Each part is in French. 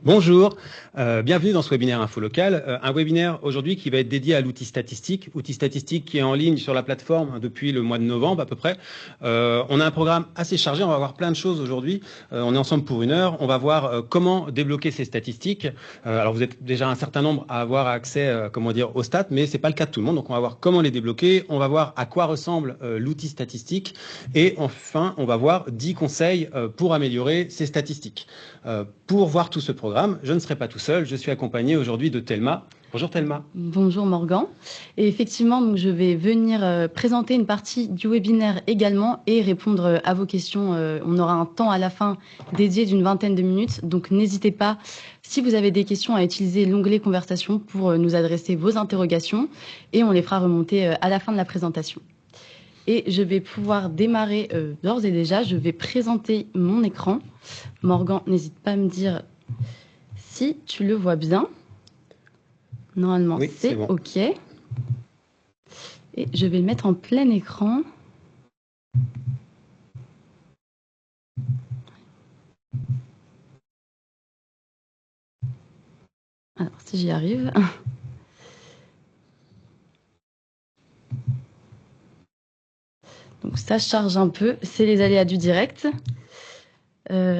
Bonjour, bienvenue dans ce webinaire Info Local. Un webinaire aujourd'hui qui va être dédié à l'outil statistique qui est en ligne sur la plateforme depuis le mois de novembre à peu près. On a un programme assez chargé, on va voir plein de choses aujourd'hui. On est ensemble pour 1 heure, on va voir comment débloquer ces statistiques. Alors vous êtes déjà un certain nombre à avoir accès aux stats, mais c'est pas le cas de tout le monde. Donc on va voir comment les débloquer, on va voir à quoi ressemble l'outil statistique et enfin on va voir 10 conseils pour améliorer ces statistiques. Pour voir tout ce programme, je ne serai pas tout seul, je suis accompagné aujourd'hui de Thelma. Bonjour Thelma. Bonjour Morgan. Et effectivement, donc, je vais venir présenter une partie du webinaire également et répondre à vos questions. On aura un temps à la fin dédié d'une vingtaine de minutes, donc n'hésitez pas, si vous avez des questions, à utiliser l'onglet conversation pour nous adresser vos interrogations et on les fera remonter à la fin de la présentation. Et je vais pouvoir démarrer d'ores et déjà. Je vais présenter mon écran. Morgan, n'hésite pas à me dire si tu le vois bien. Normalement, oui, c'est bon. OK. Et je vais le mettre en plein écran. Alors, si j'y arrive. Donc, ça charge un peu. C'est les aléas du direct.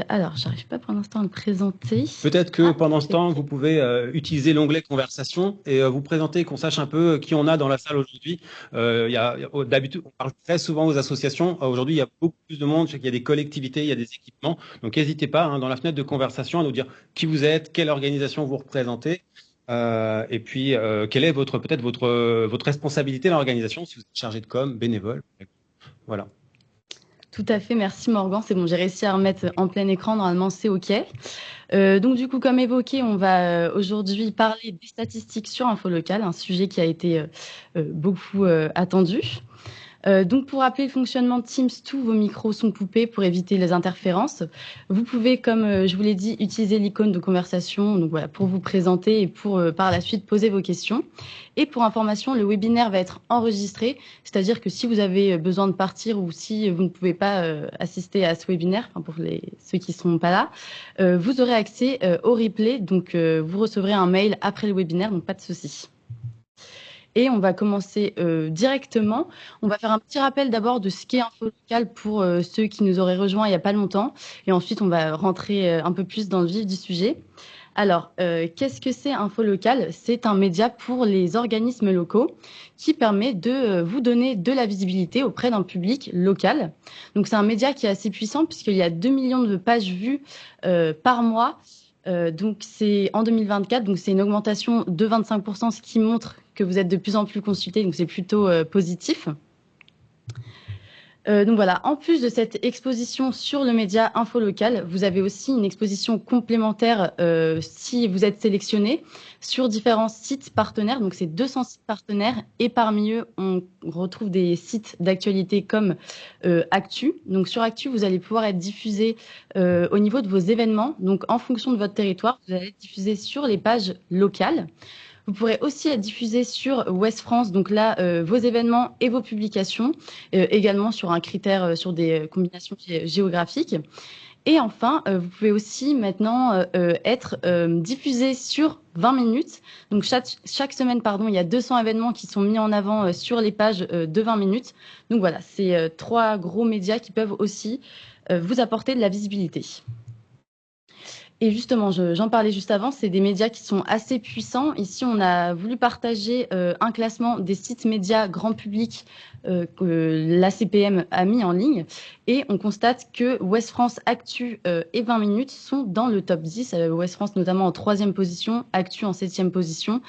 Alors, j'arrive pas pour l'instant à le présenter. Peut-être que pendant ce temps, vous pouvez utiliser l'onglet conversation et vous présenter, qu'on sache un peu qui on a dans la salle aujourd'hui. D'habitude, on parle très souvent aux associations. Aujourd'hui, il y a beaucoup plus de monde. Je sais qu'il y a des collectivités, il y a des équipements. Donc, n'hésitez pas dans la fenêtre de conversation à nous dire qui vous êtes, quelle organisation vous représentez. Et puis, quelle est peut-être votre responsabilité dans l'organisation, si vous êtes chargé de com, bénévole. Voilà. Tout à fait, merci Morgan. C'est bon, j'ai réussi à remettre en plein écran. Normalement, c'est OK. Donc du coup, comme évoqué, on va aujourd'hui parler des statistiques sur Info Local, un sujet qui a été beaucoup attendu. Donc pour rappeler le fonctionnement de Teams, tous vos micros sont coupés pour éviter les interférences. Vous pouvez, comme je vous l'ai dit, utiliser l'icône de conversation, donc voilà, pour vous présenter et pour par la suite poser vos questions. Et pour information, le webinaire va être enregistré, c'est-à-dire que si vous avez besoin de partir ou si vous ne pouvez pas assister à ce webinaire, enfin pour ceux qui ne seront pas là, vous aurez accès au replay, donc vous recevrez un mail après le webinaire, donc pas de souci. Et on va commencer directement. On va faire un petit rappel d'abord de ce qu'est Info Local pour ceux qui nous auraient rejoints il n'y a pas longtemps. Et ensuite, on va rentrer un peu plus dans le vif du sujet. Alors, qu'est-ce que c'est Info Local ? C'est un média pour les organismes locaux qui permet de vous donner de la visibilité auprès d'un public local. Donc, c'est un média qui est assez puissant puisqu'il y a 2 millions de pages vues par mois. Donc, c'est en 2024, donc c'est une augmentation de 25%, ce qui montre que vous êtes de plus en plus consultés, donc c'est plutôt positif. Donc voilà, en plus de cette exposition sur le média Info Local, vous avez aussi une exposition complémentaire si vous êtes sélectionné sur différents sites partenaires. Donc c'est 200 sites partenaires et parmi eux, on retrouve des sites d'actualité comme Actu. Donc sur Actu, vous allez pouvoir être diffusé au niveau de vos événements. Donc en fonction de votre territoire, vous allez être diffusé sur les pages locales. Vous pourrez aussi être diffusé sur Ouest France, donc là, vos événements et vos publications, également sur un critère, sur des combinations géographiques. Et enfin, vous pouvez aussi maintenant être diffusé sur 20 minutes. Donc chaque semaine, pardon, il y a 200 événements qui sont mis en avant sur les pages de 20 minutes. Donc voilà, c'est 3 gros médias qui peuvent aussi vous apporter de la visibilité. Et justement, j'en parlais juste avant, c'est des médias qui sont assez puissants. Ici, on a voulu partager un classement des sites médias grand public que l'ACPM a mis en ligne. Et on constate que Ouest France, Actu et 20 minutes sont dans le top 10. Ouest France notamment en 3e position, Actu en 7e position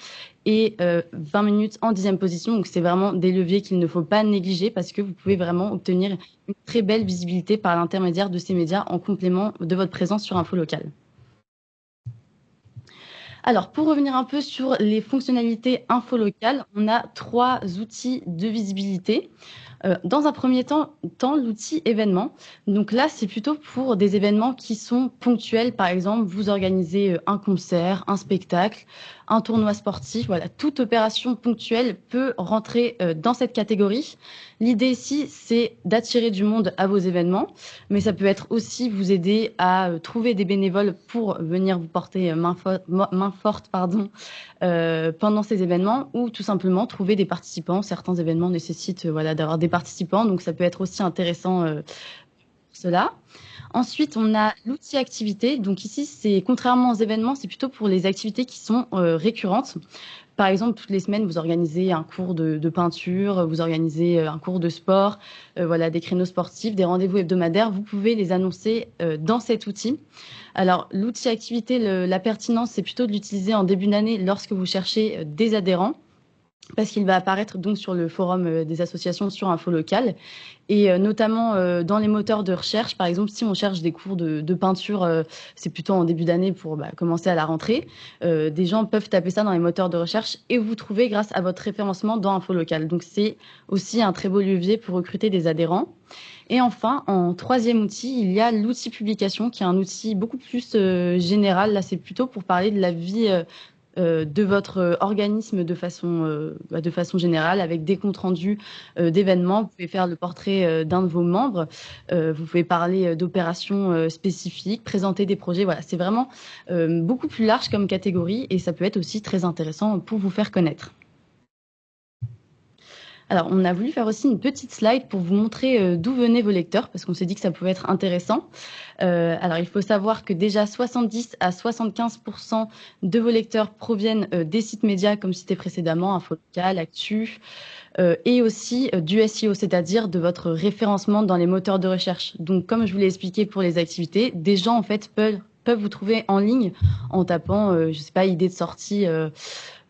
et 20 minutes en 10e position. Donc, c'est vraiment des leviers qu'il ne faut pas négliger parce que vous pouvez vraiment obtenir une très belle visibilité par l'intermédiaire de ces médias en complément de votre présence sur Info Local. Alors, pour revenir un peu sur les fonctionnalités Info Local, on a 3 outils de visibilité. Dans un premier temps, l'outil événement. Donc là, c'est plutôt pour des événements qui sont ponctuels. Par exemple, vous organisez un concert, un spectacle, un tournoi sportif. Voilà, toute opération ponctuelle peut rentrer dans cette catégorie. L'idée ici, c'est d'attirer du monde à vos événements, mais ça peut être aussi vous aider à trouver des bénévoles pour venir vous porter main forte, pardon, pendant ces événements, ou tout simplement trouver des participants. Certains événements nécessitent voilà, d'avoir des participants, donc ça peut être aussi intéressant pour cela. Ensuite, on a l'outil activité. Donc ici, c'est contrairement aux événements, c'est plutôt pour les activités qui sont récurrentes. Par exemple, toutes les semaines, vous organisez un cours de peinture, vous organisez un cours de sport, voilà, des créneaux sportifs, des rendez-vous hebdomadaires. Vous pouvez les annoncer dans cet outil. Alors, l'outil activité, la pertinence, c'est plutôt de l'utiliser en début d'année lorsque vous cherchez des adhérents, parce qu'il va apparaître donc sur le forum des associations sur Info Local, et notamment dans les moteurs de recherche. Par exemple, si on cherche des cours de peinture, c'est plutôt en début d'année pour commencer à la rentrée, des gens peuvent taper ça dans les moteurs de recherche et vous trouvez grâce à votre référencement dans Info Local. Donc c'est aussi un très beau levier pour recruter des adhérents. Et enfin, en troisième outil, il y a l'outil publication, qui est un outil beaucoup plus général. Là, c'est plutôt pour parler de la vie de votre organisme de façon générale, avec des comptes rendus d'événements. Vous pouvez faire le portrait d'un de vos membres, vous pouvez parler d'opérations spécifiques, présenter des projets. Voilà, c'est vraiment beaucoup plus large comme catégorie, et ça peut être aussi très intéressant pour vous faire connaître. Alors, on a voulu faire aussi une petite slide pour vous montrer d'où venaient vos lecteurs, parce qu'on s'est dit que ça pouvait être intéressant. Alors, il faut savoir que déjà 70 à 75% de vos lecteurs proviennent des sites médias, comme cité précédemment, Info Local, Actu, et aussi du SEO, c'est-à-dire de votre référencement dans les moteurs de recherche. Donc, comme je vous l'ai expliqué pour les activités, des gens, en fait, peuvent vous trouver en ligne en tapant, je sais pas, idée de sortie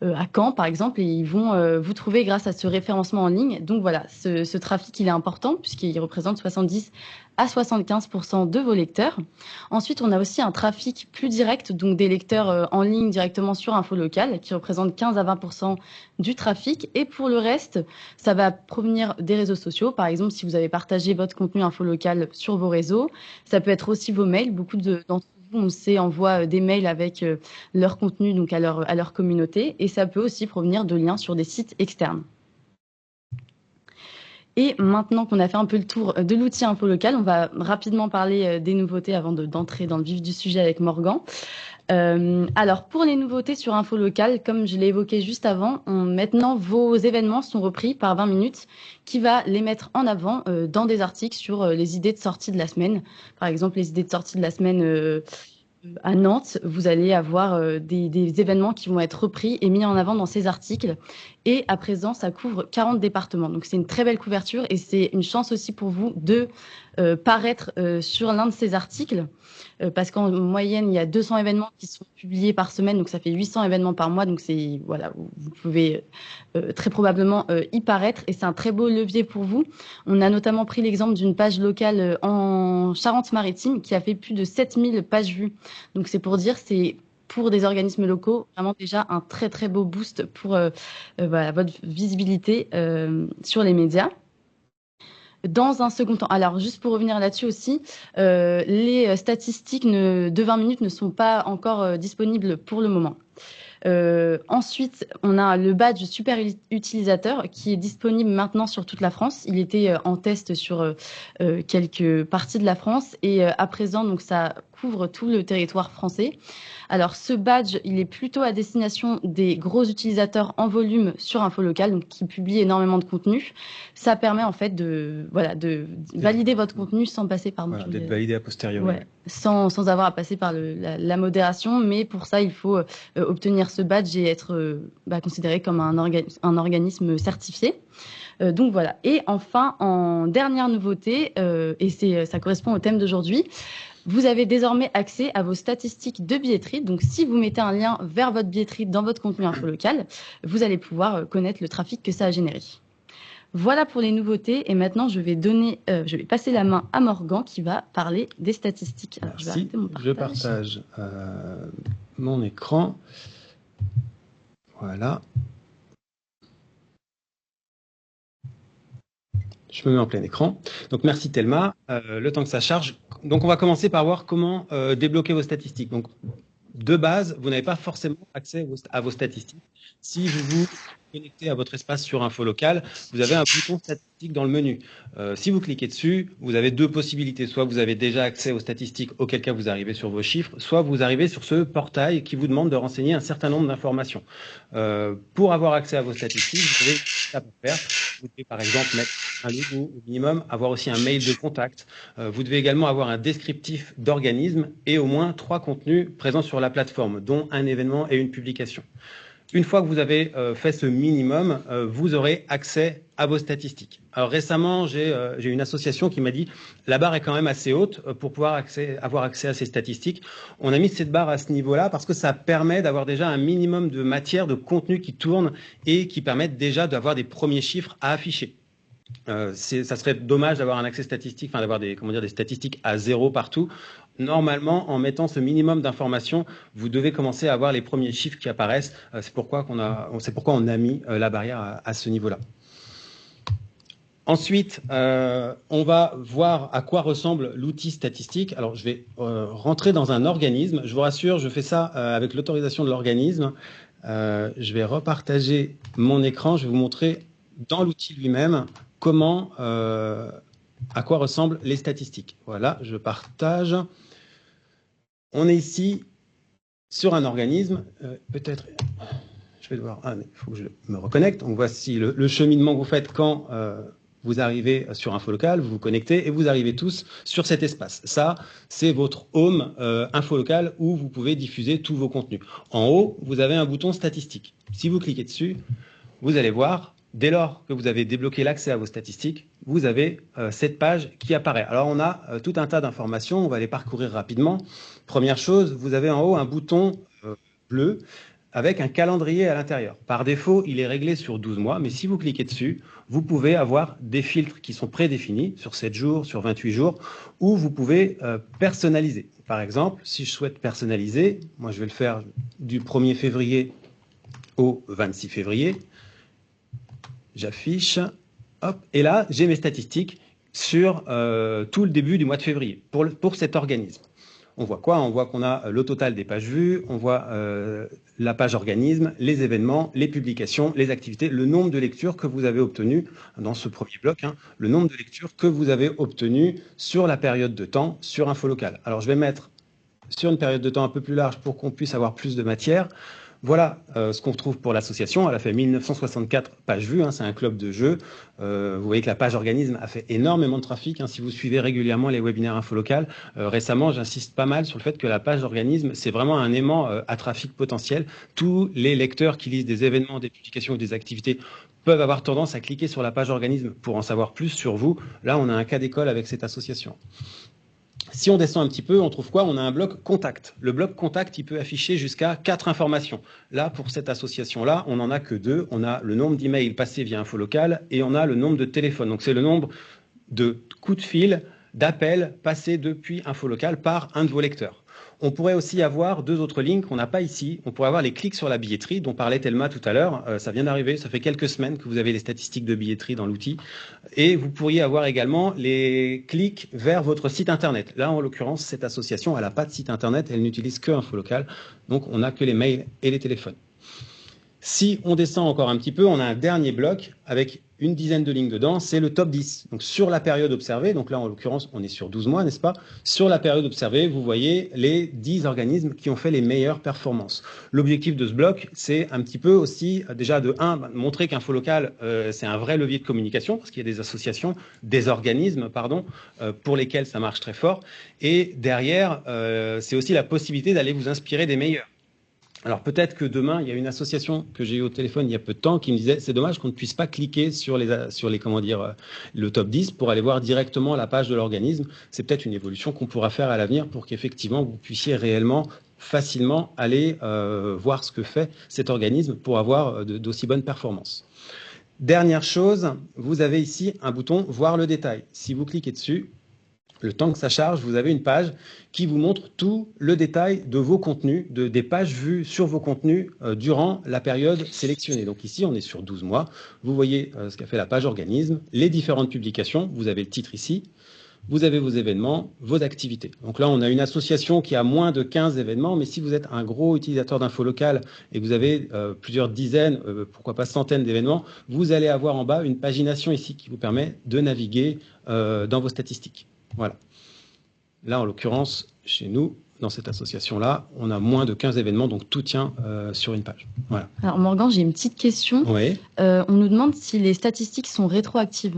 à Caen, par exemple, et ils vont vous trouver grâce à ce référencement en ligne. Donc voilà, ce trafic, il est important puisqu'il représente 70 à 75% de vos lecteurs. Ensuite, on a aussi un trafic plus direct, donc des lecteurs en ligne directement sur Info Local, qui représente 15 à 20% du trafic. Et pour le reste, ça va provenir des réseaux sociaux. Par exemple, si vous avez partagé votre contenu Info Local sur vos réseaux, ça peut être aussi vos mails. Beaucoup d'entre vous, on sait, envoient des mails avec leur contenu, donc à leur communauté, et ça peut aussi provenir de liens sur des sites externes. Et maintenant qu'on a fait un peu le tour de l'outil Info Local, on va rapidement parler des nouveautés avant d'entrer dans le vif du sujet avec Morgan. Alors, pour les nouveautés sur Info Local, comme je l'ai évoqué juste avant, maintenant vos événements sont repris par 20 minutes, qui va les mettre en avant dans des articles sur les idées de sortie de la semaine. Par exemple, les idées de sortie de la semaine à Nantes, vous allez avoir des événements qui vont être repris et mis en avant dans ces articles. Et à présent, ça couvre 40 départements. Donc c'est une très belle couverture, et c'est une chance aussi pour vous de paraître sur l'un de ces articles, parce qu'en moyenne, il y a 200 événements qui sont publiés par semaine, donc ça fait 800 événements par mois. Donc c'est voilà, vous pouvez très probablement y paraître, et c'est un très beau levier pour vous. On a notamment pris l'exemple d'une page locale en Charente-Maritime qui a fait plus de 7000 pages vues. Donc c'est pour dire, c'est pour des organismes locaux vraiment déjà un très très beau boost pour voilà, votre visibilité sur les médias. Dans un second temps, alors juste pour revenir là-dessus aussi, les statistiques de 20 minutes ne sont pas encore disponibles pour le moment. Ensuite, on a le badge super utilisateur qui est disponible maintenant sur toute la France. Il était en test sur quelques parties de la France, et à présent, donc ça couvre tout le territoire français. Alors, ce badge, il est plutôt à destination des gros utilisateurs en volume sur Info Local, donc qui publient énormément de contenu. Ça permet en fait de valider votre contenu sans passer par d'être validé a posteriori. Ouais, sans avoir à passer par la modération, mais pour ça, il faut obtenir ce badge et être considéré comme un organisme certifié. Donc voilà. Et enfin, en dernière nouveauté, et ça correspond au thème d'aujourd'hui, vous avez désormais accès à vos statistiques de billetterie. Donc si vous mettez un lien vers votre billetterie dans votre contenu Info Local, vous allez pouvoir connaître le trafic que ça a généré. Voilà pour les nouveautés, et maintenant je vais passer la main à Morgan qui va parler des statistiques. Alors, je partage mon écran. Voilà. Je me mets en plein écran. Donc, merci Thelma. Le temps que ça charge. Donc, on va commencer par voir comment débloquer vos statistiques. Donc, de base, vous n'avez pas forcément accès à vos statistiques. Si vous vous connectez à votre espace sur Info Local, vous avez un bouton statistique dans le menu. Si vous cliquez dessus, vous avez deux possibilités. Soit vous avez déjà accès aux statistiques, auquel cas vous arrivez sur vos chiffres, soit vous arrivez sur ce portail qui vous demande de renseigner un certain nombre d'informations. Pour avoir accès à vos statistiques, vous avez ça pour faire. Vous devez par exemple mettre un logo au minimum, avoir aussi un mail de contact. Vous devez également avoir un descriptif d'organisme et au moins 3 contenus présents sur la plateforme, dont un événement et une publication. Une fois que vous avez fait ce minimum, vous aurez accès à vos statistiques. Alors récemment, j'ai une association qui m'a dit la barre est quand même assez haute pour pouvoir avoir accès à ces statistiques. On a mis cette barre à ce niveau-là parce que ça permet d'avoir déjà un minimum de matière, de contenu qui tourne et qui permettent déjà d'avoir des premiers chiffres à afficher. Ça serait dommage d'avoir un accès statistique, enfin d'avoir des statistiques à 0 partout. Normalement, en mettant ce minimum d'informations, vous devez commencer à avoir les premiers chiffres qui apparaissent. C'est pourquoi on a mis la barrière à ce niveau-là. Ensuite, on va voir à quoi ressemble l'outil statistique. Alors, je vais rentrer dans un organisme. Je vous rassure, je fais ça avec l'autorisation de l'organisme. Je vais repartager mon écran. Je vais vous montrer dans l'outil lui-même comment, à quoi ressemblent les statistiques. Voilà, je partage. On est ici sur un organisme. Peut-être, je vais devoir... Ah, mais il faut que je me reconnecte. Donc, voici le cheminement que vous faites quand vous arrivez sur Info Local, vous vous connectez et vous arrivez tous sur cet espace. Ça, c'est votre home Info Local où vous pouvez diffuser tous vos contenus. En haut, vous avez un bouton statistique. Si vous cliquez dessus, vous allez voir, dès lors que vous avez débloqué l'accès à vos statistiques, vous avez cette page qui apparaît. Alors, on a tout un tas d'informations. On va les parcourir rapidement. Première chose, vous avez en haut un bouton bleu avec un calendrier à l'intérieur. Par défaut, il est réglé sur 12 mois, mais si vous cliquez dessus, vous pouvez avoir des filtres qui sont prédéfinis sur 7 jours, sur 28 jours, où vous pouvez personnaliser. Par exemple, si je souhaite personnaliser, moi je vais le faire du 1er février au 26 février. J'affiche, hop, et là, j'ai mes statistiques sur tout le début du mois de février pour cet organisme. On voit quoi? On voit qu'on a le total des pages vues, on voit la page organisme, les événements, les publications, les activités, le nombre de lectures que vous avez obtenues dans ce premier bloc, le nombre de lectures que vous avez obtenues sur la période de temps sur Info Local. Alors, je vais mettre sur une période de temps un peu plus large pour qu'on puisse avoir plus de matière. Voilà ce qu'on trouve pour l'association. Elle a fait 1964 pages vues, c'est un club de jeu. Vous voyez que la page organisme a fait énormément de trafic. Si vous suivez régulièrement les webinaires Info Local, récemment, j'insiste pas mal sur le fait que la page organisme, c'est vraiment un aimant à trafic potentiel. Tous les lecteurs qui lisent des événements, des publications ou des activités peuvent avoir tendance à cliquer sur la page organisme pour en savoir plus sur vous. Là, on a un cas d'école avec cette association. Si on descend un petit peu, on trouve quoi? On a un bloc contact. Le bloc contact, il peut afficher jusqu'à 4 informations. Là, pour cette association-là, on n'en a que 2. On a le nombre d'emails passés via Info Local et on a le nombre de téléphones. Donc, c'est le nombre de coups de fil, d'appels passés depuis Info Local par un de vos lecteurs. On pourrait aussi avoir 2 autres lignes qu'on n'a pas ici. On pourrait avoir les clics sur la billetterie dont parlait Thelma tout à l'heure. Ça vient d'arriver, ça fait quelques semaines que vous avez les statistiques de billetterie dans l'outil. Et vous pourriez avoir également les clics vers votre site internet. Là, en l'occurrence, cette association, elle n'a pas de site internet, elle n'utilise que Info Local. Donc, on n'a que les mails et les téléphones. Si on descend encore un petit peu, on a un dernier bloc avec une dizaine de lignes dedans, c'est le top 10. Donc sur la période observée, donc là en l'occurrence on est sur 12 mois, n'est-ce pas? Sur la période observée, vous voyez les 10 organismes qui ont fait les meilleures performances. L'objectif de ce bloc, c'est un petit peu aussi déjà de montrer qu'Info Local, c'est un vrai levier de communication parce qu'il y a des associations, des organismes, pardon, pour lesquels ça marche très fort. Et derrière, c'est aussi la possibilité d'aller vous inspirer des meilleurs. Alors peut-être que demain, il y a une association que j'ai eue au téléphone il y a peu de temps qui me disait c'est dommage qu'on ne puisse pas cliquer sur le top 10 pour aller voir directement la page de l'organisme. C'est peut-être une évolution qu'on pourra faire à l'avenir pour qu'effectivement vous puissiez réellement facilement aller voir ce que fait cet organisme pour avoir d'aussi bonnes performances. Dernière chose, vous avez ici un bouton voir le détail. Si vous cliquez dessus, Le temps que ça charge, vous avez une page qui vous montre tout le détail de vos contenus, des pages vues sur vos contenus durant la période sélectionnée. Donc ici, on est sur 12 mois. Vous voyez ce qu'a fait la page organisme, les différentes publications. Vous avez le titre ici. Vous avez vos événements, vos activités. Donc là, on a une association qui a moins de 15 événements, mais si vous êtes un gros utilisateur d'info locale et que vous avez plusieurs dizaines, pourquoi pas centaines d'événements, vous allez avoir en bas une pagination ici qui vous permet de naviguer dans vos statistiques. Voilà. Là, en l'occurrence, chez nous, dans cette association-là, on a moins de 15 événements, donc tout tient sur une page. Voilà. Alors, Morgan, j'ai une petite question. Oui. On nous demande si les statistiques sont rétroactives.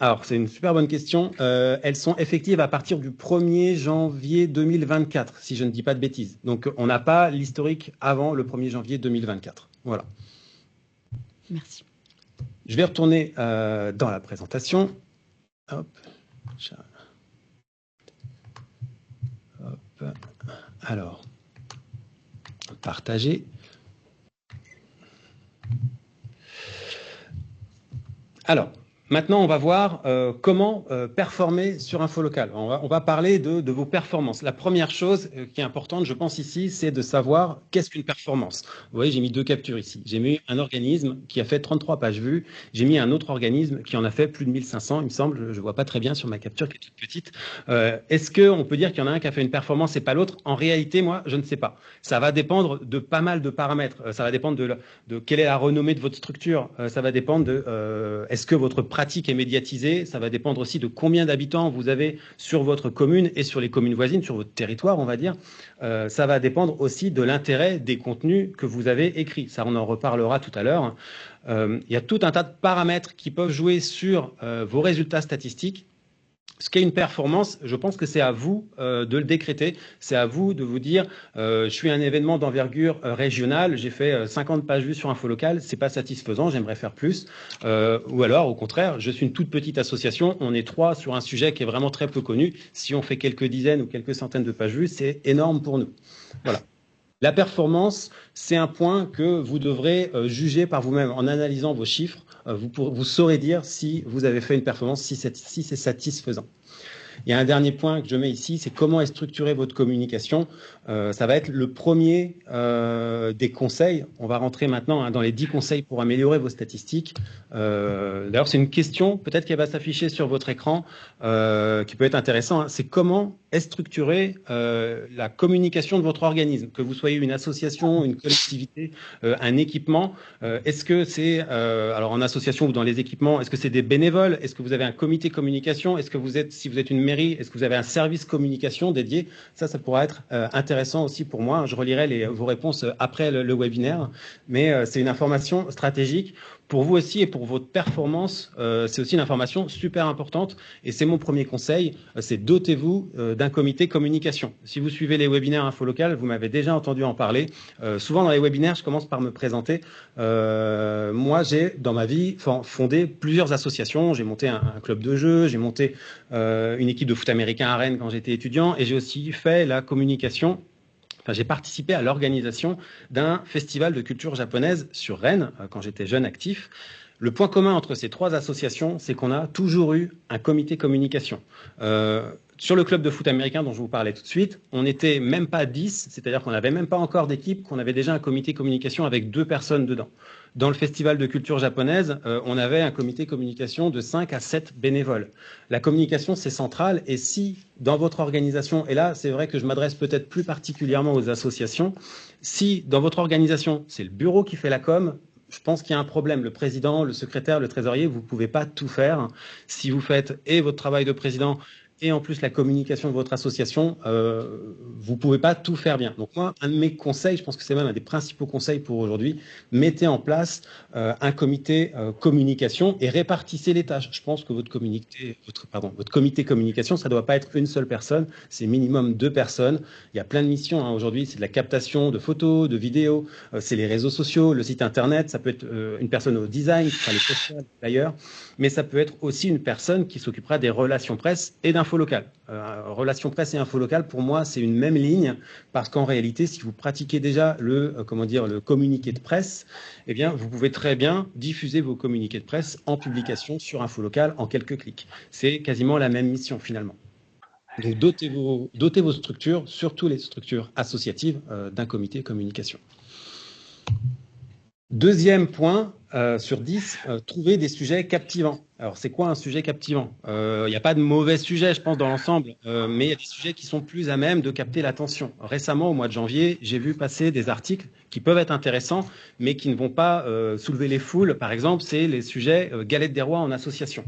Alors, c'est une super bonne question. Elles sont effectives à partir du 1er janvier 2024, si je ne dis pas de bêtises. Donc, on n'a pas l'historique avant le 1er janvier 2024. Voilà. Merci. Je vais retourner dans la présentation. Hop. Hop. Alors, partager. Alors, maintenant, on va voir comment performer sur InfoLocal. On va parler de vos performances. La première chose qui est importante, je pense ici, c'est de savoir qu'est-ce qu'une performance. Vous voyez, j'ai mis 2 captures ici. J'ai mis un organisme qui a fait 33 pages vues. J'ai mis un autre organisme qui en a fait plus de 1500, il me semble. Je ne vois pas très bien sur ma capture qui est toute petite. Est-ce qu'on peut dire qu'il y en a un qui a fait une performance et pas l'autre? En réalité, moi, je ne sais pas. Ça va dépendre de pas mal de paramètres. Ça va dépendre de quelle est la renommée de votre structure. Ça va dépendre de est-ce que votre pratique est médiatisée. Ça va dépendre aussi de combien d'habitants vous avez sur votre commune et sur les communes voisines, sur votre territoire, on va dire. Ça va dépendre aussi de l'intérêt des contenus que vous avez écrits. Ça, on en reparlera tout à l'heure. Il y a tout un tas de paramètres qui peuvent jouer sur vos résultats statistiques. Ce qu'est une performance, je pense que c'est à vous de le décréter. C'est à vous de vous dire je suis un événement d'envergure régionale, j'ai fait 50 pages vues sur InfoLocal, c'est pas satisfaisant, j'aimerais faire plus. Ou alors, au contraire, je suis une toute petite association, on est 3 sur un sujet qui est vraiment très peu connu. Si on fait quelques dizaines ou quelques centaines de pages vues, c'est énorme pour nous. Voilà. La performance, c'est un point que vous devrez juger par vous-même en analysant vos chiffres. Vous saurez dire si vous avez fait une performance, si c'est satisfaisant. Il y a un dernier point que je mets ici, c'est comment est structurée votre communication. Ça va être le premier des conseils. On va rentrer maintenant dans les 10 conseils pour améliorer vos statistiques. D'ailleurs, c'est une question, peut-être qu'elle va s'afficher sur votre écran, qui peut être intéressant. C'est comment est structurée la communication de votre organisme, que vous soyez une association, une collectivité, un équipement. Est-ce que c'est, alors en association ou dans les équipements, est-ce que c'est des bénévoles? Est-ce que vous avez un comité communication? Est-ce que vous êtes, si vous êtes une mairie, est-ce que vous avez un service communication dédié? Ça pourra être intéressant aussi pour moi. Je relirai vos réponses après le webinaire, mais c'est une information stratégique. Pour vous aussi et pour votre performance, c'est aussi une information super importante. Et c'est mon premier conseil, c'est dotez-vous d'un comité communication. Si vous suivez les webinaires InfoLocal, vous m'avez déjà entendu en parler. Souvent dans les webinaires, je commence par me présenter. Moi, j'ai dans ma vie fondé plusieurs associations. J'ai monté un club de jeux, j'ai monté une équipe de foot américain à Rennes quand j'étais étudiant, et j'ai aussi fait la communication. Enfin, j'ai participé à l'organisation d'un festival de culture japonaise sur Rennes quand j'étais jeune actif. Le point commun entre ces 3 associations, c'est qu'on a toujours eu un comité communication. Sur le club de foot américain dont je vous parlais tout de suite, on n'était même pas 10, c'est-à-dire qu'on n'avait même pas encore d'équipe, qu'on avait déjà un comité communication avec 2 personnes dedans. Dans le festival de culture japonaise, on avait un comité communication de 5 à 7 bénévoles. La communication, c'est central, et si dans votre organisation, et là c'est vrai que je m'adresse peut-être plus particulièrement aux associations, si dans votre organisation, c'est le bureau qui fait la com, je pense qu'il y a un problème. Le président, le secrétaire, le trésorier, vous ne pouvez pas tout faire. Si vous faites et votre travail de président et en plus la communication de votre association, vous ne pouvez pas tout faire bien. Donc moi, un de mes conseils, je pense que c'est même un des principaux conseils pour aujourd'hui, mettez en place un comité communication et répartissez les tâches. Je pense que votre comité communication, ça ne doit pas être une seule personne, c'est minimum 2 personnes. Il y a plein de missions aujourd'hui, c'est de la captation de photos, de vidéos, c'est les réseaux sociaux, le site internet, ça peut être une personne au design, qui fera les posters d'ailleurs, mais ça peut être aussi une personne qui s'occupera des relations presse et d'infolocal. Relations presse et infolocal, pour moi, c'est une même ligne, parce qu'en réalité, si vous pratiquez déjà le communiqué de presse, eh bien, vous pouvez très bien diffuser vos communiqués de presse en publication sur infolocal en quelques clics. C'est quasiment la même mission finalement. Donc, dotez vos structures, surtout les structures associatives, d'un comité communication. Deuxième point sur 10, trouver des sujets captivants. Alors, c'est quoi un sujet captivant? Il n'y a pas de mauvais sujets, je pense, dans l'ensemble, mais il y a des sujets qui sont plus à même de capter l'attention. Récemment, au mois de janvier, j'ai vu passer des articles qui peuvent être intéressants, mais qui ne vont pas soulever les foules. Par exemple, c'est les sujets Galette des Rois en association.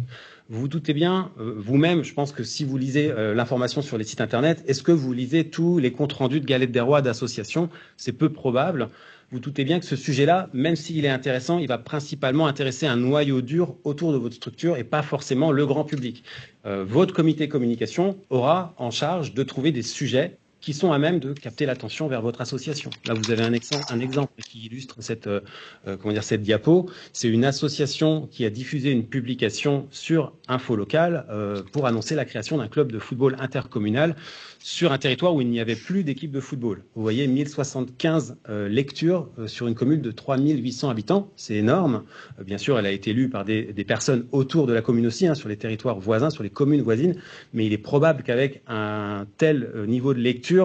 Vous vous doutez bien, vous-même, je pense que si vous lisez l'information sur les sites Internet, est-ce que vous lisez tous les comptes rendus de Galette des Rois d'association? C'est peu probable. Vous doutez bien que ce sujet-là, même s'il est intéressant, il va principalement intéresser un noyau dur autour de votre structure et pas forcément le grand public. Votre comité communication aura en charge de trouver des sujets qui sont à même de capter l'attention vers votre association. Là, vous avez un exemple qui illustre cette diapo. C'est une association qui a diffusé une publication sur Info Local pour annoncer la création d'un club de football intercommunal sur un territoire où il n'y avait plus d'équipe de football. Vous voyez, 1075 lectures sur une commune de 3800 habitants. C'est énorme. Bien sûr, elle a été lue par des personnes autour de la commune aussi, sur les territoires voisins, sur les communes voisines. Mais il est probable qu'avec un tel niveau de lecture,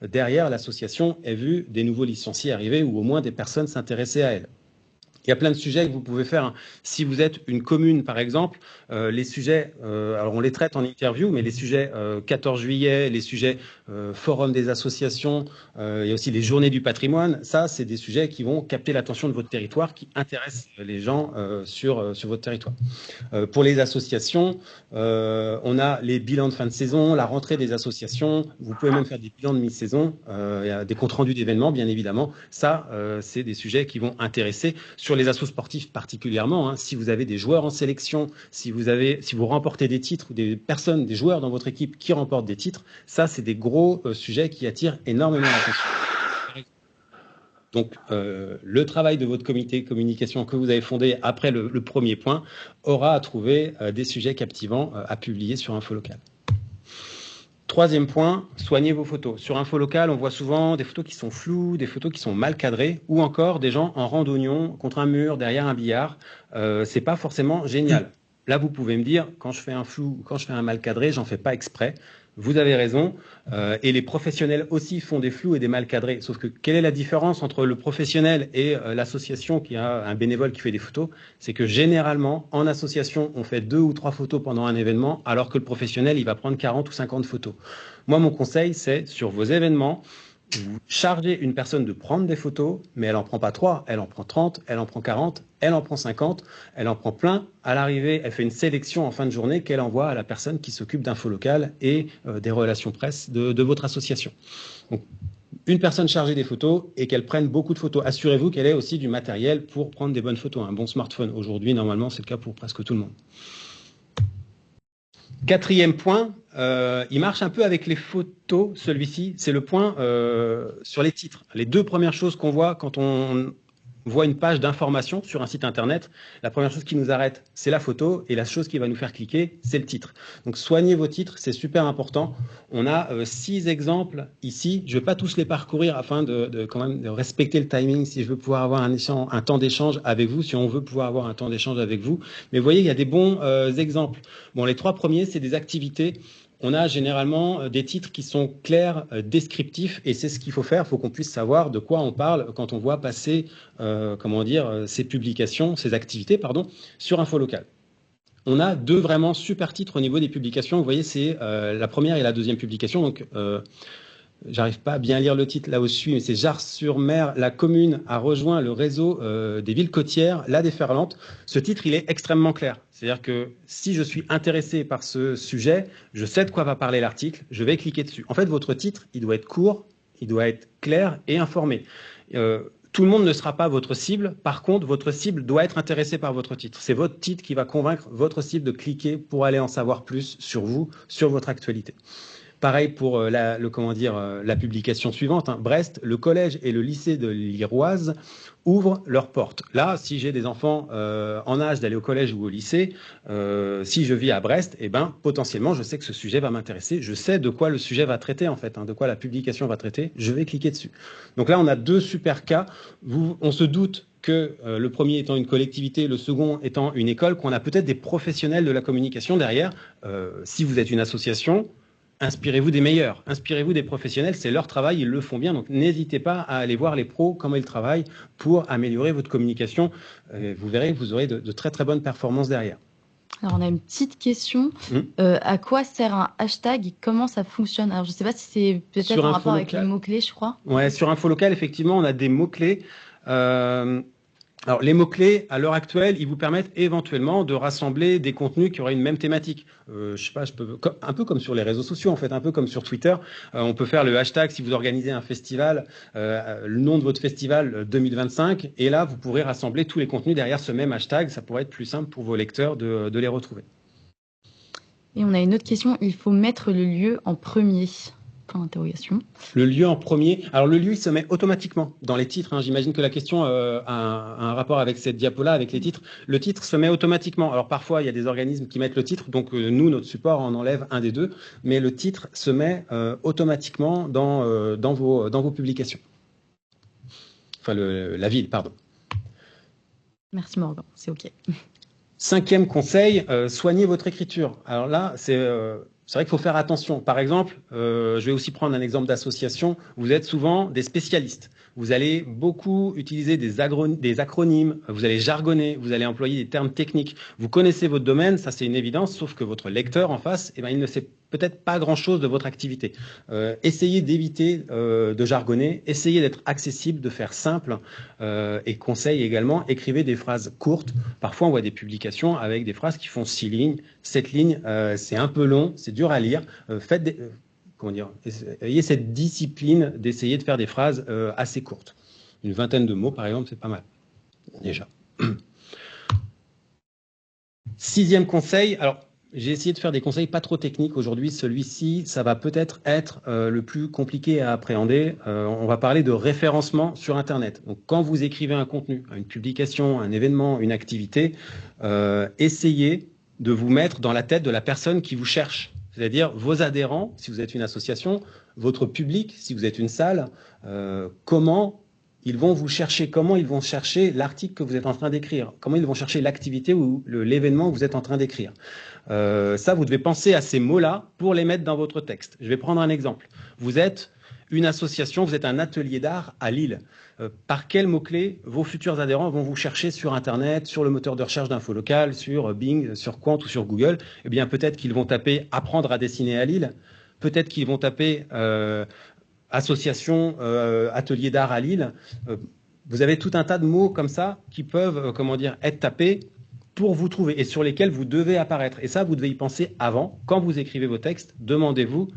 derrière, l'association ait vu des nouveaux licenciés arriver ou au moins des personnes s'intéresser à elle. Il y a plein de sujets que vous pouvez faire. Si vous êtes une commune, par exemple, les sujets, alors on les traite en interview, mais les sujets 14 juillet, les sujets forum des associations, il y a aussi les journées du patrimoine. Ça, c'est des sujets qui vont capter l'attention de votre territoire, qui intéressent les gens sur votre territoire. Pour les associations, on a les bilans de fin de saison, la rentrée des associations. Vous pouvez même faire des bilans de mi-saison, des comptes rendus d'événements, bien évidemment. Ça, c'est des sujets qui vont intéresser. Sur les assos sportifs particulièrement, si vous avez des joueurs en sélection, si vous remportez des titres ou des joueurs dans votre équipe qui remportent des titres, ça, c'est des gros sujets qui attirent énormément l'attention. Donc, le travail de votre comité communication que vous avez fondé après le premier point aura à trouver des sujets captivants à publier sur Info Local. Troisième point, soignez vos photos. Sur Info Local, on voit souvent des photos qui sont floues, des photos qui sont mal cadrées, ou encore des gens en randonnion contre un mur, derrière un billard. C'est pas forcément génial. Là, vous pouvez me dire, quand je fais un flou, quand je fais un mal cadré, j'en fais pas exprès. Vous avez raison. Et les professionnels aussi font des flous et des mal cadrés. Sauf que quelle est la différence entre le professionnel et l'association qui a un bénévole qui fait des photos? C'est que généralement, en association, on fait 2 ou 3 photos pendant un événement, alors que le professionnel, il va prendre 40 ou 50 photos. Moi, mon conseil, c'est sur vos événements, vous chargez une personne de prendre des photos, mais elle n'en prend pas 3, elle en prend 30, elle en prend 40, elle en prend 50, elle en prend plein. À l'arrivée, elle fait une sélection en fin de journée qu'elle envoie à la personne qui s'occupe d'Info Local et des relations presse de votre association. Donc, une personne chargée des photos et qu'elle prenne beaucoup de photos. Assurez-vous qu'elle ait aussi du matériel pour prendre des bonnes photos. Un bon smartphone, aujourd'hui, normalement, c'est le cas pour presque tout le monde. Quatrième point, il marche un peu avec les photos, celui-ci, c'est le point sur les titres. Les 2 premières choses qu'on voit quand on voit une page d'information sur un site internet, la première chose qui nous arrête, c'est la photo, et la chose qui va nous faire cliquer, c'est le titre. Donc soignez vos titres, c'est super important. On a 6 exemples ici, je ne vais pas tous les parcourir afin quand même de respecter le timing, si je veux pouvoir avoir un temps d'échange avec vous, si on veut pouvoir avoir un temps d'échange avec vous. Mais vous voyez, il y a des bons exemples. Bon, les 3 premiers, c'est des activités. On a généralement des titres qui sont clairs, descriptifs, et c'est ce qu'il faut faire. Il faut qu'on puisse savoir de quoi on parle quand on voit passer ces publications, ces activités, sur Info Local. On a 2 vraiment super titres au niveau des publications. Vous voyez, c'est la première et la deuxième publication. Donc, j'arrive pas à bien lire le titre là au-dessus, mais c'est Jars-sur-Mer, la commune a rejoint le réseau des villes côtières, la déferlante. Ce titre, il est extrêmement clair. C'est-à-dire que si je suis intéressé par ce sujet, je sais de quoi va parler l'article, je vais cliquer dessus. En fait, votre titre, il doit être court, il doit être clair et informé. Tout le monde ne sera pas votre cible. Par contre, votre cible doit être intéressée par votre titre. C'est votre titre qui va convaincre votre cible de cliquer pour aller en savoir plus sur vous, sur votre actualité. Pareil pour la publication suivante. Brest, le collège et le lycée de l'Iroise ouvrent leurs portes. Là, si j'ai des enfants en âge d'aller au collège ou au lycée, si je vis à Brest, potentiellement, je sais que ce sujet va m'intéresser. Je sais de quoi le sujet va traiter, en fait, de quoi la publication va traiter. Je vais cliquer dessus. Donc là, on a 2 super cas. On se doute que le premier étant une collectivité, le second étant une école, qu'on a peut-être des professionnels de la communication derrière. Si vous êtes une association, Inspirez-vous des meilleurs, inspirez-vous des professionnels, c'est leur travail, ils le font bien, donc n'hésitez pas à aller voir les pros, comment ils travaillent pour améliorer votre communication. Vous verrez que vous aurez de très très bonnes performances derrière. Alors, on a une petite question. À quoi sert un hashtag et comment ça fonctionne? Alors, je ne sais pas si c'est peut-être en rapport avec les mots-clés, je crois. Ouais, sur Infolocal, effectivement, on a des mots-clés. Alors, les mots-clés, à l'heure actuelle, ils vous permettent éventuellement de rassembler des contenus qui auraient une même thématique. Je sais pas, un peu comme sur les réseaux sociaux, en fait, un peu comme sur Twitter. On peut faire le hashtag si vous organisez un festival, le nom de votre festival 2025, et là, vous pourrez rassembler tous les contenus derrière ce même hashtag. Ça pourrait être plus simple pour vos lecteurs de les retrouver. Et on a une autre question, il faut mettre le lieu en premier. Point d'interrogation. Le lieu en premier. Alors le lieu, il se met automatiquement dans les titres. J'imagine que la question a un rapport avec cette diapo-là, avec les titres. Le titre se met automatiquement. Alors parfois, il y a des organismes qui mettent le titre, donc nous, notre support, on enlève un des deux, mais le titre se met automatiquement dans vos publications. Enfin, la ville, pardon. Merci Morgan, c'est OK. 5e conseil, soignez votre écriture. Alors là, c'est vrai qu'il faut faire attention. Par exemple, je vais aussi prendre un exemple d'association. Vous êtes souvent des spécialistes. Vous allez beaucoup utiliser des acronymes, vous allez jargonner, vous allez employer des termes techniques. Vous connaissez votre domaine, ça c'est une évidence, sauf que votre lecteur en face, il ne sait peut-être pas grand-chose de votre activité. Essayez d'éviter de jargonner, essayez d'être accessible, de faire simple, et conseil également, écrivez des phrases courtes. Parfois, on voit des publications avec des phrases qui font 6 lignes, 7 lignes, c'est un peu long, c'est dur à lire. Ayez cette discipline d'essayer de faire des phrases assez courtes. Une vingtaine de mots, par exemple, c'est pas mal, déjà. 6e conseil, alors, j'ai essayé de faire des conseils pas trop techniques aujourd'hui. Celui-ci, ça va peut-être être le plus compliqué à appréhender. On va parler de référencement sur Internet. Donc, quand vous écrivez un contenu, une publication, un événement, une activité, essayez de vous mettre dans la tête de la personne qui vous cherche. C'est-à-dire vos adhérents, si vous êtes une association, votre public, si vous êtes une salle, comment ils vont vous chercher, comment ils vont chercher l'article que vous êtes en train d'écrire, comment ils vont chercher l'activité ou l'événement que vous êtes en train d'écrire. Ça, vous devez penser à ces mots-là pour les mettre dans votre texte. Je vais prendre un exemple. Vous êtes une association, vous êtes un atelier d'art à Lille. Par quels mots-clés vos futurs adhérents vont vous chercher sur Internet, sur le moteur de recherche d'Infolocal, sur Bing, sur Quant ou sur Google? Eh bien, peut-être qu'ils vont taper « Apprendre à dessiner à Lille ». Peut-être qu'ils vont taper association, atelier d'art à Lille. Vous avez tout un tas de mots comme ça qui peuvent, être tapés pour vous trouver et sur lesquels vous devez apparaître. Et ça, vous devez y penser avant. Quand vous écrivez vos textes, demandez-vous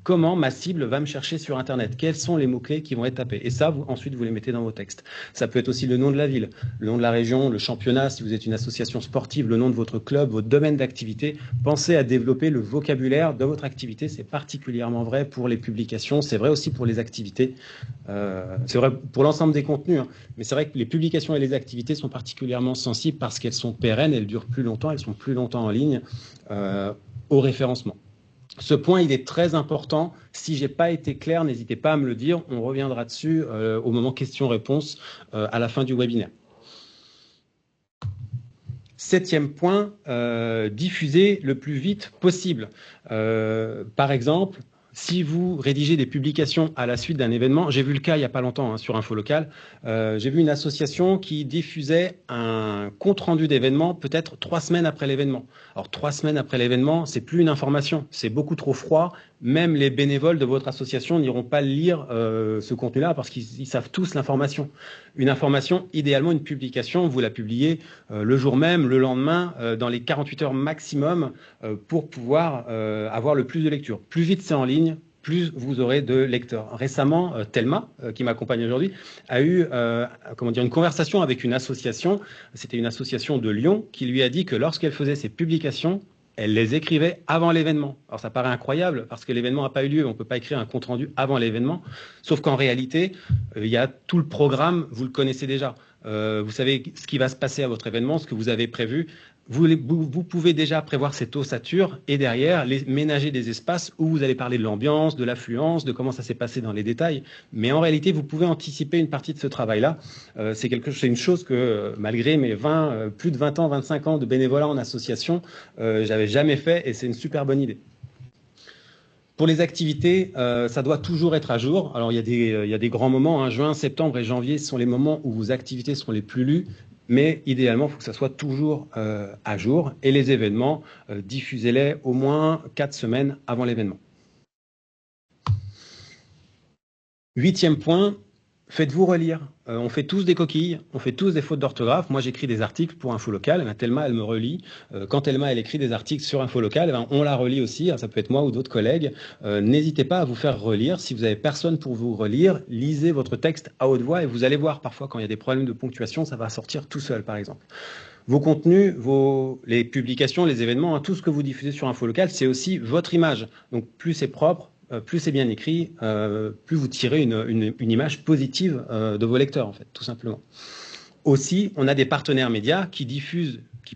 comment ma cible va me chercher sur Internet. Quels sont les mots-clés qui vont être tapés? Et ça, ensuite, vous les mettez dans vos textes. Ça peut être aussi le nom de la ville, le nom de la région, le championnat, si vous êtes une association sportive, le nom de votre club, votre domaine d'activité. Pensez à développer le vocabulaire de votre activité. C'est particulièrement vrai pour les publications. C'est vrai aussi pour les activités. C'est vrai pour l'ensemble des contenus. Mais c'est vrai que les publications et les activités sont particulièrement sensibles parce qu'elles sont pérennes, elles durent plus longtemps, elles sont plus longtemps en ligne au référencement. Ce point, il est très important. Si je n'ai pas été clair, n'hésitez pas à me le dire. On reviendra dessus au moment questions-réponses à la fin du webinaire. 7e point, diffuser le plus vite possible. Par exemple, si vous rédigez des publications à la suite d'un événement, j'ai vu le cas il n'y a pas longtemps sur Infolocal, j'ai vu une association qui diffusait un compte-rendu d'événement peut-être 3 semaines après l'événement. Alors 3 semaines après l'événement, c'est plus une information, c'est beaucoup trop froid. Même les bénévoles de votre association n'iront pas lire ce contenu-là parce qu'ils savent tous l'information. Une information, idéalement une publication, vous la publiez le jour même, le lendemain, dans les 48 heures maximum pour pouvoir avoir le plus de lectures. Plus vite c'est en ligne, plus vous aurez de lecteurs. Récemment, Thelma, qui m'accompagne aujourd'hui, a eu une conversation avec une association. C'était une association de Lyon qui lui a dit que lorsqu'elle faisait ses publications, elle les écrivait avant l'événement. Alors ça paraît incroyable parce que l'événement n'a pas eu lieu, on ne peut pas écrire un compte-rendu avant l'événement, sauf qu'en réalité, il y a tout le programme, vous le connaissez déjà. Vous savez ce qui va se passer à votre événement, ce que vous avez prévu. Vous pouvez déjà prévoir cette ossature et derrière ménager des espaces où vous allez parler de l'ambiance, de l'affluence, de comment ça s'est passé dans les détails. Mais en réalité, vous pouvez anticiper une partie de ce travail-là. C'est une chose que malgré mes plus de 20 ans, 25 ans de bénévolat en association, j'avais jamais fait et c'est une super bonne idée. Pour les activités, ça doit toujours être à jour. Alors, il y a des grands moments, hein. Juin, septembre et janvier, ce sont les moments où vos activités seront les plus lues. Mais idéalement, il faut que ça soit toujours à jour. Et les événements, diffusez-les au moins 4 semaines avant l'événement. 8e point, faites-vous relire. On fait tous des coquilles, on fait tous des fautes d'orthographe. Moi, j'écris des articles pour Infolocal. Thelma, elle me relit. Quand Thelma, elle écrit des articles sur Infolocal, on la relit aussi. Ça peut être moi ou d'autres collègues. N'hésitez pas à vous faire relire. Si vous n'avez personne pour vous relire, lisez votre texte à haute voix et vous allez voir parfois quand il y a des problèmes de ponctuation, ça va sortir tout seul, par exemple. Vos contenus, les publications, les événements, tout ce que vous diffusez sur Infolocal, c'est aussi votre image. Donc, plus c'est propre, plus c'est bien écrit, plus vous tirez une image positive de vos lecteurs, en fait, tout simplement. Aussi, on a des partenaires médias qui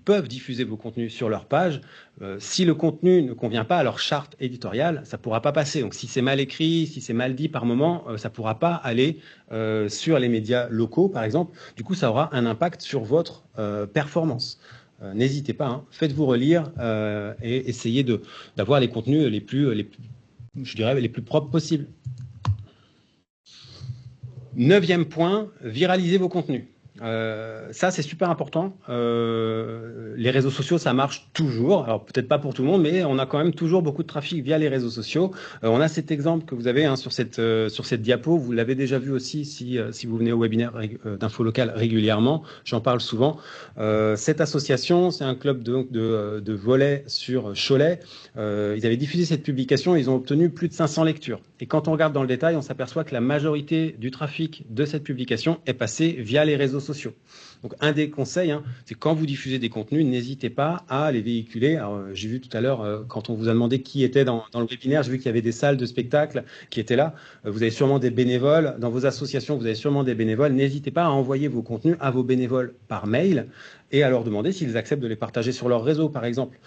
peuvent diffuser vos contenus sur leur page. Si le contenu ne convient pas à leur charte éditoriale, ça ne pourra pas passer. Donc, si c'est mal écrit, si c'est mal dit par moment, ça ne pourra pas aller sur les médias locaux, par exemple. Du coup, ça aura un impact sur votre performance. N'hésitez pas, faites-vous relire et essayez d'avoir les contenus les plus propres possibles. 9e point, viralisez vos contenus. Ça, c'est super important. Les réseaux sociaux, ça marche toujours. Alors, peut-être pas pour tout le monde, mais on a quand même toujours beaucoup de trafic via les réseaux sociaux. On a cet exemple que vous avez sur cette diapo. Vous l'avez déjà vu aussi si vous venez au webinaire d'Infolocal régulièrement. J'en parle souvent. Cette association, c'est un club de volley sur Cholet. Ils avaient diffusé cette publication. Ils ont obtenu plus de 500 lectures. Et quand on regarde dans le détail, on s'aperçoit que la majorité du trafic de cette publication est passée via les réseaux sociaux. Donc, un des conseils, c'est quand vous diffusez des contenus, n'hésitez pas à les véhiculer. J'ai vu tout à l'heure, quand on vous a demandé qui était dans le webinaire, j'ai vu qu'il y avait des salles de spectacle qui étaient là. Vous avez sûrement des bénévoles. Dans vos associations, vous avez sûrement des bénévoles. N'hésitez pas à envoyer vos contenus à vos bénévoles par mail et à leur demander s'ils acceptent de les partager sur leur réseau, par exemple.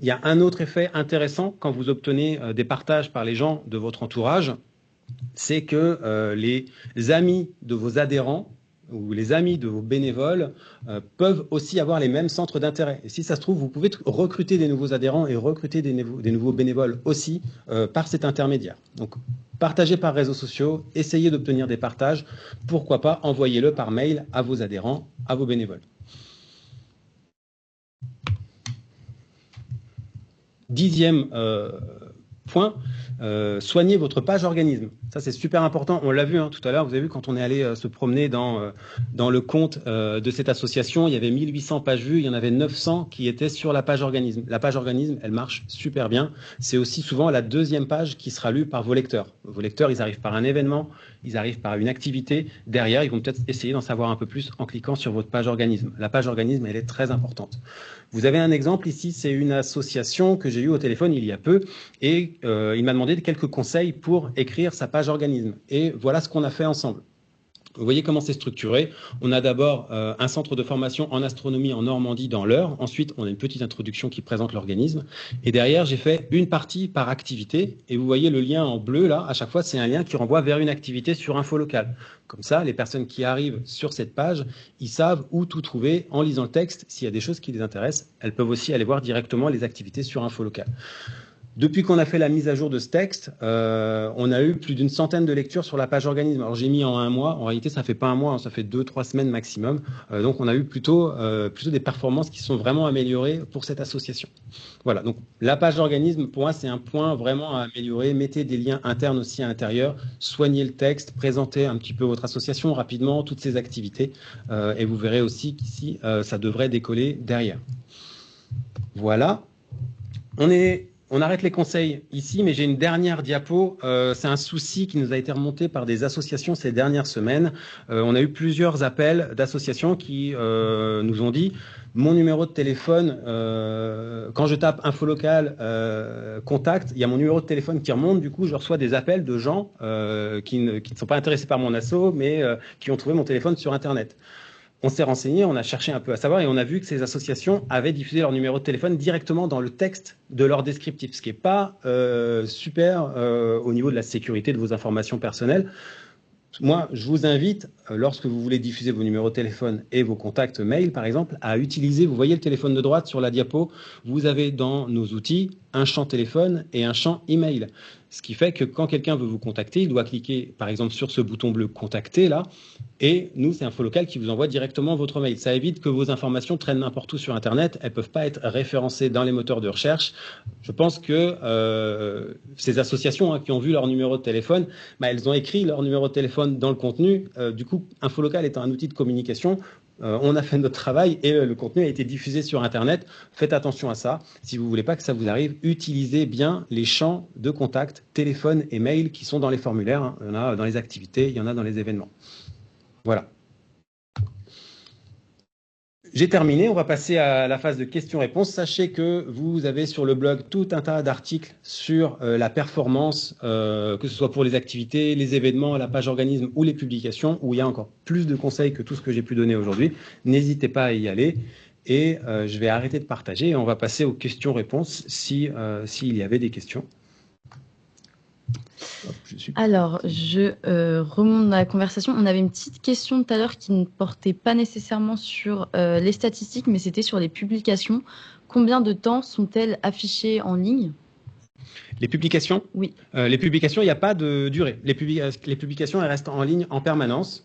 Il y a un autre effet intéressant quand vous obtenez des partages par les gens de votre entourage, c'est que les amis de vos adhérents ou les amis de vos bénévoles peuvent aussi avoir les mêmes centres d'intérêt. Et si ça se trouve, vous pouvez recruter des nouveaux adhérents et recruter des nouveaux bénévoles aussi par cet intermédiaire. Donc, partagez par réseaux sociaux, essayez d'obtenir des partages. Pourquoi pas, envoyez-le par mail à vos adhérents, à vos bénévoles. 10e point, soignez votre page organisme. Ça, c'est super important. On l'a vu tout à l'heure. Vous avez vu quand on est allé se promener dans le compte de cette association, il y avait 1800 pages vues. Il y en avait 900 qui étaient sur la page organisme. La page organisme, elle marche super bien. C'est aussi souvent la 2e page qui sera lue par vos lecteurs. Vos lecteurs, ils arrivent par un événement, ils arrivent par une activité. Derrière, ils vont peut-être essayer d'en savoir un peu plus en cliquant sur votre page organisme. La page organisme, elle est très importante. Vous avez un exemple ici, c'est une association que j'ai eue au téléphone il y a peu et il m'a demandé quelques conseils pour écrire sa page organisme. Et voilà ce qu'on a fait ensemble. Vous voyez comment c'est structuré. On a d'abord un centre de formation en astronomie en Normandie dans l'Eure. Ensuite, on a une petite introduction qui présente l'organisme. Et derrière, j'ai fait une partie par activité. Et vous voyez le lien en bleu, là, à chaque fois, c'est un lien qui renvoie vers une activité sur Infolocal. Comme ça, les personnes qui arrivent sur cette page, ils savent où tout trouver en lisant le texte. S'il y a des choses qui les intéressent, elles peuvent aussi aller voir directement les activités sur Infolocal. Depuis qu'on a fait la mise à jour de ce texte, on a eu plus d'une centaine de lectures sur la page organisme. Alors j'ai mis en un mois, en réalité ça fait pas un mois, ça fait 2-3 semaines maximum. Donc on a eu plutôt des performances qui sont vraiment améliorées pour cette association. Voilà, donc la page organisme, pour moi c'est un point vraiment à améliorer. Mettez des liens internes aussi à l'intérieur, soignez le texte, présentez un petit peu votre association rapidement, toutes ses activités, et vous verrez aussi qu'ici ça devrait décoller derrière. Voilà, on arrête les conseils ici, mais j'ai une dernière diapo. C'est un souci qui nous a été remonté par des associations ces dernières semaines. On a eu plusieurs appels d'associations qui nous ont dit « Mon numéro de téléphone, quand je tape Infolocal contact, il y a mon numéro de téléphone qui remonte. Du coup, je reçois des appels de gens qui ne sont pas intéressés par mon asso, mais qui ont trouvé mon téléphone sur Internet. » On s'est renseigné, on a cherché un peu à savoir et on a vu que ces associations avaient diffusé leur numéro de téléphone directement dans le texte de leur descriptif, ce qui n'est pas super au niveau de la sécurité de vos informations personnelles. Moi, je vous invite, lorsque vous voulez diffuser vos numéros de téléphone et vos contacts mail, par exemple, à utiliser, vous voyez le téléphone de droite sur la diapo, vous avez dans nos outils un champ téléphone et un champ email. Ce qui fait que quand quelqu'un veut vous contacter, il doit cliquer par exemple sur ce bouton bleu contacter là, et nous c'est Infolocal qui vous envoie directement votre mail. Ça évite que vos informations traînent n'importe où sur Internet, elles ne peuvent pas être référencées dans les moteurs de recherche. Je pense que ces associations qui ont vu leur numéro de téléphone, elles ont écrit leur numéro de téléphone dans le contenu. Du coup, Infolocal étant un outil de communication, on a fait notre travail et le contenu a été diffusé sur Internet. Faites attention à ça. Si vous ne voulez pas que ça vous arrive, utilisez bien les champs de contact, téléphone et mail qui sont dans les formulaires. Il y en a dans les activités, il y en a dans les événements. Voilà. J'ai terminé, on va passer à la phase de questions-réponses. Sachez que vous avez sur le blog tout un tas d'articles sur la performance, que ce soit pour les activités, les événements, la page organisme ou les publications, où il y a encore plus de conseils que tout ce que j'ai pu donner aujourd'hui. N'hésitez pas à y aller et je vais arrêter de partager et on va passer aux questions-réponses s'il y avait des questions. Alors, je remonte dans la conversation. On avait une petite question tout à l'heure qui ne portait pas nécessairement sur les statistiques, mais c'était sur les publications. Combien de temps sont-elles affichées en ligne? Les publications? Oui. Les publications, il n'y a pas de durée. Les publications, elles restent en ligne en permanence.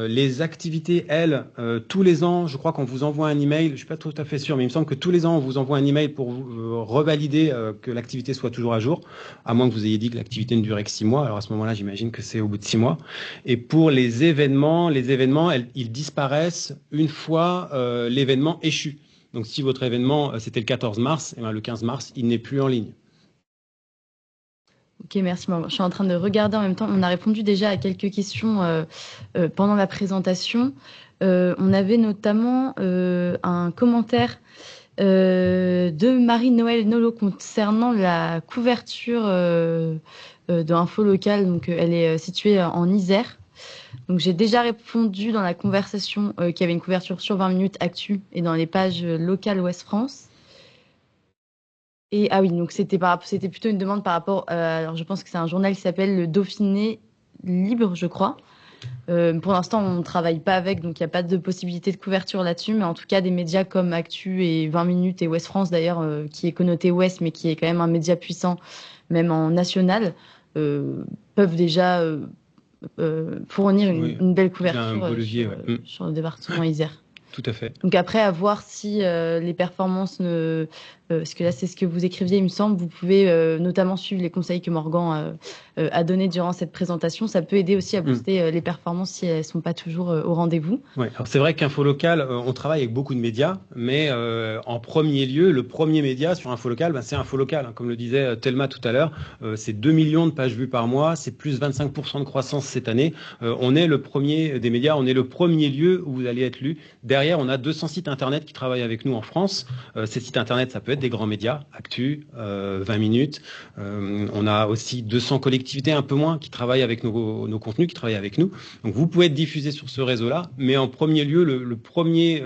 Les activités, elles, tous les ans, je crois qu'on vous envoie un email, je ne suis pas tout à fait sûr, mais il me semble que tous les ans, on vous envoie un email pour revalider que l'activité soit toujours à jour, à moins que vous ayez dit que l'activité ne durait que 6 mois. Alors à ce moment-là, j'imagine que c'est au bout de 6 mois. Et pour les événements, ils disparaissent une fois l'événement échu. Donc si votre événement, c'était le 14 mars, et bien, le 15 mars, il n'est plus en ligne. Ok, merci. Je suis en train de regarder en même temps. On a répondu déjà à quelques questions pendant la présentation. On avait notamment un commentaire de Marie-Noël Nolo concernant la couverture de Infolocal. Donc, elle est située en Isère. Donc, j'ai déjà répondu dans la conversation qu'il y avait une couverture sur 20 minutes actu et dans les pages locales Ouest France. Et ah oui, donc c'était plutôt une demande par rapport. Alors, je pense que c'est un journal qui s'appelle Le Dauphiné Libre, je crois. Pour l'instant, on ne travaille pas avec, donc il n'y a pas de possibilité de couverture là-dessus. Mais en tout cas, des médias comme Actu et 20 minutes et Ouest France, d'ailleurs, qui est connoté Ouest, mais qui est quand même un média puissant, même en national, peuvent déjà fournir une belle couverture sur le département Isère. Tout à fait. Donc après, à voir si les performances ne... parce que là, c'est ce que vous écriviez, il me semble. Vous pouvez notamment suivre les conseils que Morgan a donnés durant cette présentation. Ça peut aider aussi à booster les performances si elles ne sont pas toujours au rendez-vous. Ouais. Alors c'est vrai qu'Infolocal, on travaille avec beaucoup de médias, mais en premier lieu, le premier média sur Infolocal, c'est Infolocal. Comme le disait Thelma tout à l'heure, c'est 2 millions de pages vues par mois, c'est plus 25% de croissance cette année. On est le premier des médias, on est le premier lieu où vous allez être lu. Derrière, on a 200 sites internet qui travaillent avec nous en France. Ces sites internet, ça peut être des grands médias, Actu, 20 minutes. On a aussi 200 collectivités, un peu moins, qui travaillent avec nos contenus, qui travaillent avec nous. Donc vous pouvez être diffusé sur ce réseau-là, mais en premier lieu, le premier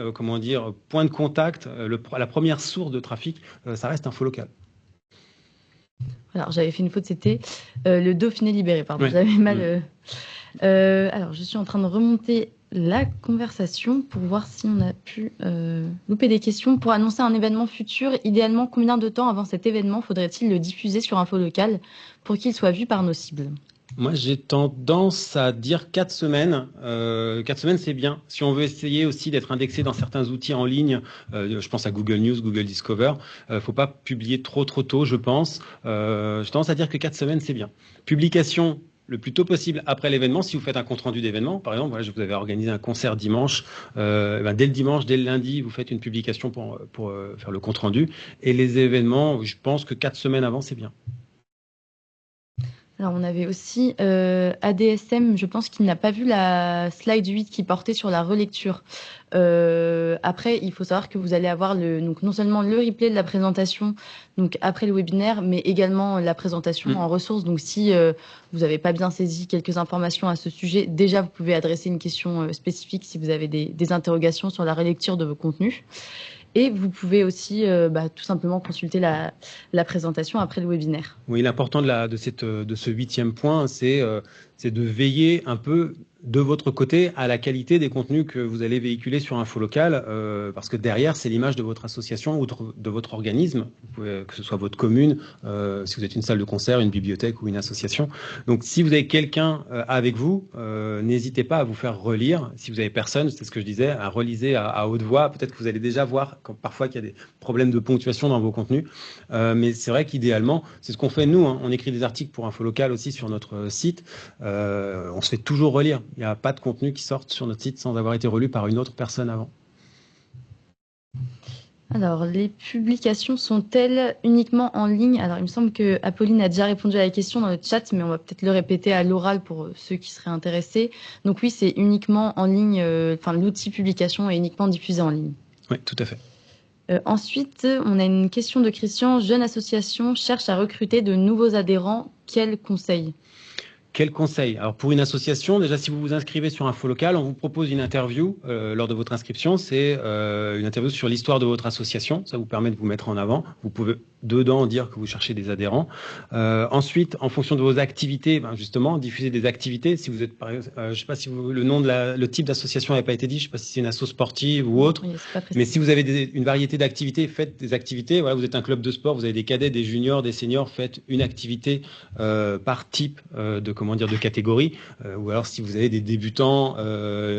point de contact, la première source de trafic, ça reste Infolocal. Alors j'avais fait une faute, c'était le Dauphiné libéré, pardon, ouais. J'avais mal... alors je suis en train de remonter la conversation pour voir si on a pu louper des questions. Pour annoncer un événement futur, idéalement, combien de temps avant cet événement faudrait-il le diffuser sur Infolocal pour qu'il soit vu par nos cibles? Moi, j'ai tendance à dire 4 semaines. 4 semaines, c'est bien. Si on veut essayer aussi d'être indexé dans certains outils en ligne, je pense à Google News, Google Discover, faut pas publier trop tôt, je pense. J'ai tendance à dire que 4 semaines, c'est bien. Publication le plus tôt possible après l'événement. Si vous faites un compte-rendu d'événement, par exemple, voilà, vous avez organisé un concert dimanche, dès le dimanche, dès le lundi, vous faites une publication pour faire le compte-rendu. Et les événements, je pense que 4 semaines avant, c'est bien. Alors, on avait aussi ADSM, je pense qu'il n'a pas vu la slide 8 qui portait sur la relecture. Après, il faut savoir que vous allez avoir donc non seulement le replay de la présentation donc après le webinaire, mais également la présentation en ressources. Donc, si vous n'avez pas bien saisi quelques informations à ce sujet, déjà, vous pouvez adresser une question spécifique si vous avez des interrogations sur la relecture de vos contenus. Et vous pouvez aussi tout simplement consulter la présentation après le webinaire. Oui, l'important de ce 8e point, c'est de veiller un peu de votre côté à la qualité des contenus que vous allez véhiculer sur Infolocal, parce que derrière, c'est l'image de votre association ou de votre organisme, que ce soit votre commune, si vous êtes une salle de concert, une bibliothèque ou une association. Donc, si vous avez quelqu'un avec vous, n'hésitez pas à vous faire relire. Si vous avez personne, c'est ce que je disais, à reliser à haute voix. Peut-être que vous allez déjà voir parfois qu'il y a des problèmes de ponctuation dans vos contenus. Mais c'est vrai qu'idéalement, c'est ce qu'on fait nous. On écrit des articles pour Infolocal aussi sur notre site. On se fait toujours relire. Il n'y a pas de contenu qui sorte sur notre site sans avoir été relu par une autre personne avant. Alors, les publications sont-elles uniquement en ligne? Alors, il me semble que Apolline a déjà répondu à la question dans le chat, mais on va peut-être le répéter à l'oral pour ceux qui seraient intéressés. Donc oui, c'est uniquement en ligne, l'outil publication est uniquement diffusé en ligne. Oui, tout à fait. Ensuite, on a une question de Christian. Jeune association cherche à recruter de nouveaux adhérents. Quels conseils? Quel conseil? Alors pour une association, déjà si vous vous inscrivez sur Infolocal, on vous propose une interview lors de votre inscription. C'est une interview sur l'histoire de votre association. Ça vous permet de vous mettre en avant. Vous pouvez dedans dire que vous cherchez des adhérents. Ensuite, en fonction de vos activités, justement, diffuser des activités. Si vous êtes, par exemple, je ne sais pas si le nom le type d'association n'avait pas été dit. Je ne sais pas si c'est une asso sportive ou autre. Oui, mais si vous avez une variété d'activités, faites des activités. Voilà, vous êtes un club de sport, vous avez des cadets, des juniors, des seniors. Faites une activité par type de catégorie. Ou alors si vous avez des débutants,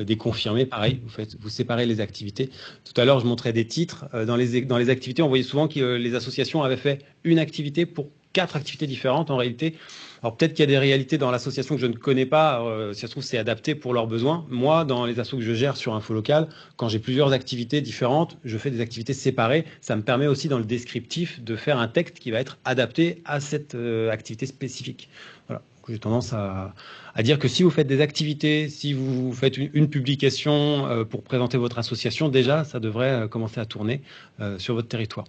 des confirmés, pareil, vous séparez les activités. Tout à l'heure, je montrais des titres. Dans les activités, on voyait souvent que les associations avaient fait une activité pour 4 activités différentes en réalité. Alors peut-être qu'il y a des réalités dans l'association que je ne connais pas, si ça se trouve c'est adapté pour leurs besoins. Moi, dans les assos que je gère sur Infolocal, quand j'ai plusieurs activités différentes, je fais des activités séparées. Ça me permet aussi dans le descriptif de faire un texte qui va être adapté à cette activité spécifique. Voilà. J'ai tendance à dire que si vous faites des activités, si vous faites une publication pour présenter votre association, déjà ça devrait commencer à tourner sur votre territoire.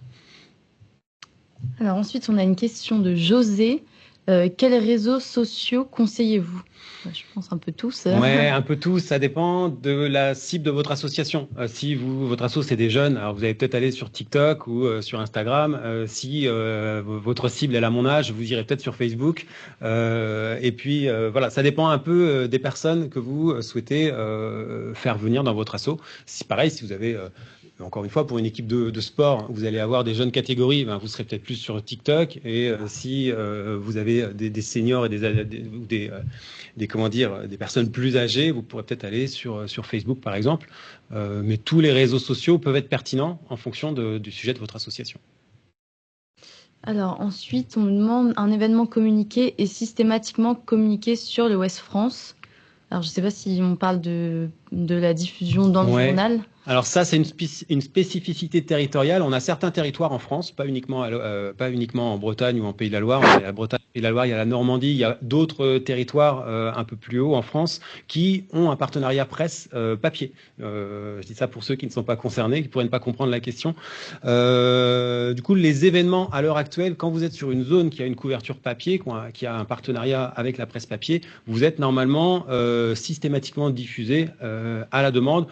Alors ensuite, on a une question de José. Quels réseaux sociaux conseillez-vous? Je pense un peu tous. Ouais, un peu tous. Ça dépend de la cible de votre association. Si votre asso c'est des jeunes, alors vous allez peut-être aller sur TikTok ou sur Instagram. Si votre cible elle a mon âge, vous irez peut-être sur Facebook. Et puis voilà, ça dépend un peu des personnes que vous souhaitez faire venir dans votre asso. Si pareil, si vous avez encore une fois, pour une équipe de sport, vous allez avoir des jeunes catégories, vous serez peut-être plus sur TikTok. Et si vous avez des seniors et des personnes plus âgées, vous pourrez peut-être aller sur Facebook, par exemple. Mais tous les réseaux sociaux peuvent être pertinents en fonction du sujet de votre association. Alors ensuite, on demande un événement communiqué et systématiquement communiqué sur le Ouest France. Alors, je ne sais pas si on parle de la diffusion dans le journal. Alors ça, c'est une spécificité territoriale. On a certains territoires en France, pas uniquement en Bretagne ou en Pays de la Loire. Il y a la Bretagne, Pays de la Loire, il y a la Normandie, il y a d'autres territoires un peu plus haut en France qui ont un partenariat presse papier. Je dis ça pour ceux qui ne sont pas concernés, qui pourraient ne pas comprendre la question. Du coup, les événements à l'heure actuelle, quand vous êtes sur une zone qui a une couverture papier, qui a un partenariat avec la presse papier, vous êtes normalement systématiquement diffusé à la demande.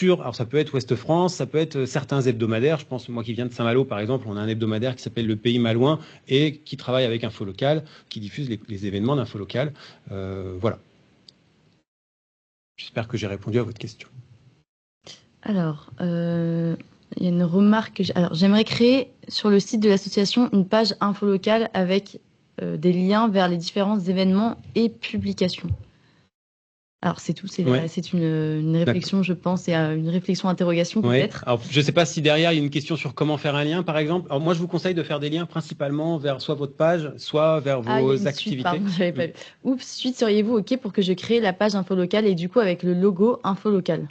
Alors ça peut être Ouest France, ça peut être certains hebdomadaires. Je pense, moi qui viens de Saint-Malo par exemple, on a un hebdomadaire qui s'appelle Le Pays Malouin et qui travaille avec Infolocal, qui diffuse les événements d'Infolocal. Voilà. J'espère que j'ai répondu à votre question. Alors, il y a une remarque. Alors, j'aimerais créer sur le site de l'association une page Infolocal avec des liens vers les différents événements et publications. Alors, c'est tout, c'est une réflexion, je pense, et une réflexion-interrogation peut-être. Alors, je ne sais pas si derrière, il y a une question sur comment faire un lien, par exemple. Alors, moi, je vous conseille de faire des liens principalement vers soit votre page, soit vers vos activités. Suite, j'avais pas vu. Oups, suite, seriez-vous OK pour que je crée la page Infolocal et du coup avec le logo Infolocal?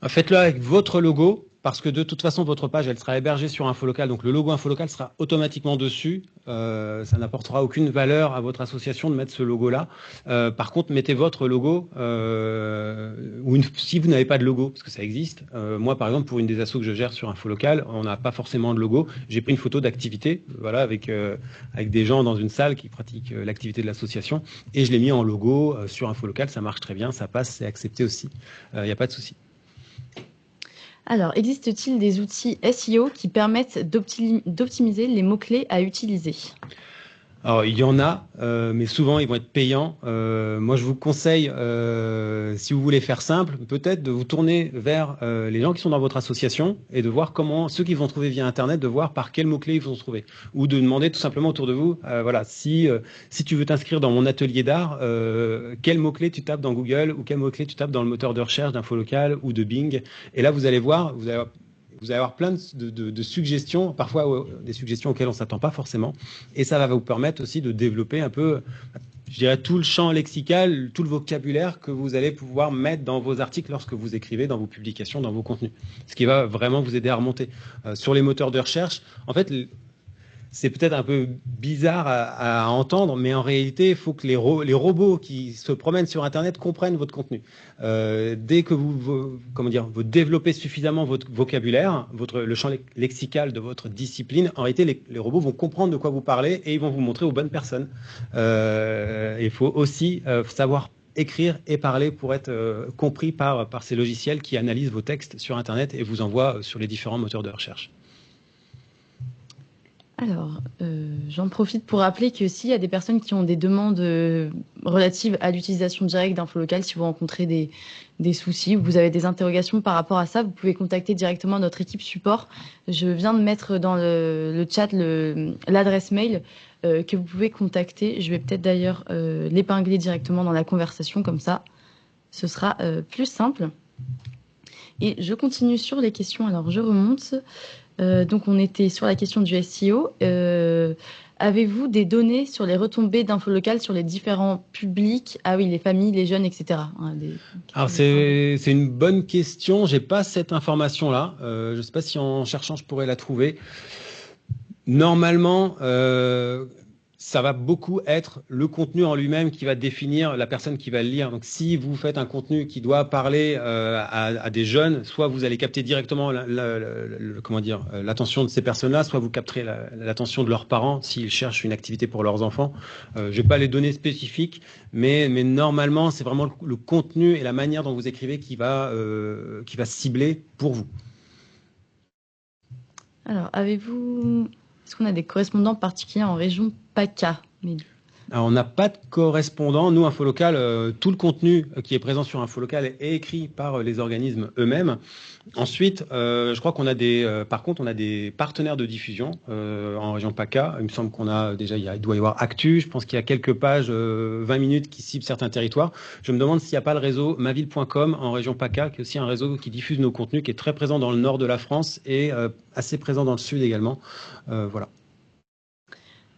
Faites-le avec votre logo. Parce que de toute façon, votre page, elle sera hébergée sur Infolocal. Donc, le logo Infolocal sera automatiquement dessus. Ça n'apportera aucune valeur à votre association de mettre ce logo-là. Par contre, mettez votre logo si vous n'avez pas de logo, parce que ça existe. Moi, par exemple, pour une des assos que je gère sur Infolocal, on n'a pas forcément de logo. J'ai pris une photo d'activité, voilà, avec des gens dans une salle qui pratiquent l'activité de l'association. Et je l'ai mis en logo sur Infolocal. Ça marche très bien, ça passe, c'est accepté aussi. Il n'y a pas de souci. Alors, existe-t-il des outils SEO qui permettent d'optimiser les mots-clés à utiliser? Alors, il y en a, mais souvent, ils vont être payants. Moi, je vous conseille, si vous voulez faire simple, peut-être de vous tourner vers les gens qui sont dans votre association et de voir comment, ceux qui vont trouver via Internet, de voir par quels mots-clés ils vont se trouver. Ou de demander tout simplement autour de vous, voilà, si tu veux t'inscrire dans mon atelier d'art, quels mots-clés tu tapes dans Google ou quels mots-clés tu tapes dans le moteur de recherche d'InfoLocal ou de Bing. Et là, vous allez voir, vous allez avoir plein de suggestions, parfois des suggestions auxquelles on ne s'attend pas forcément. Et ça va vous permettre aussi de développer un peu, je dirais, tout le champ lexical, tout le vocabulaire que vous allez pouvoir mettre dans vos articles lorsque vous écrivez, dans vos publications, dans vos contenus. Ce qui va vraiment vous aider à remonter. Sur les moteurs de recherche, en fait, c'est peut-être un peu bizarre à entendre, mais en réalité, il faut que les robots qui se promènent sur Internet comprennent votre contenu. Dès que vous développez suffisamment votre vocabulaire, le champ lexical de votre discipline, en réalité, les robots vont comprendre de quoi vous parlez et ils vont vous montrer aux bonnes personnes. Il faut aussi savoir écrire et parler pour être compris par ces logiciels qui analysent vos textes sur Internet et vous envoient sur les différents moteurs de recherche. Alors, j'en profite pour rappeler que s'il y a des personnes qui ont des demandes relatives à l'utilisation directe d'InfoLocal, si vous rencontrez des soucis ou vous avez des interrogations par rapport à ça, vous pouvez contacter directement notre équipe support. Je viens de mettre dans le chat l'adresse mail que vous pouvez contacter. Je vais peut-être d'ailleurs l'épingler directement dans la conversation, comme ça, ce sera plus simple. Et je continue sur les questions. Alors, je remonte. Donc, on était sur la question du SEO. Avez-vous des données sur les retombées d'InfoLocal sur les différents publics? Ah oui, les familles, les jeunes, etc. Alors, c'est une bonne question. J'ai pas cette information-là. Je ne sais pas si en cherchant, je pourrais la trouver. Normalement, ça va beaucoup être le contenu en lui-même qui va définir la personne qui va le lire. Donc, si vous faites un contenu qui doit parler à des jeunes, soit vous allez capter directement l'attention de ces personnes-là, soit vous capterez l'attention de leurs parents s'ils cherchent une activité pour leurs enfants. Je n'ai pas les données spécifiques, mais normalement, c'est vraiment le contenu et la manière dont vous écrivez qui va cibler pour vous. Alors, est-ce qu'on a des correspondants particuliers en région PACA? Alors, on n'a pas de correspondant. Nous, InfoLocal, tout le contenu qui est présent sur InfoLocal est écrit par les organismes eux-mêmes. Ensuite, je crois qu'on a par contre, on a des partenaires de diffusion en région PACA. Il me semble qu'on a déjà, il doit y avoir Actu. Je pense qu'il y a quelques pages, 20 minutes qui ciblent certains territoires. Je me demande s'il n'y a pas le réseau maville.com en région PACA, qui est aussi un réseau qui diffuse nos contenus, qui est très présent dans le nord de la France et assez présent dans le sud également. Voilà.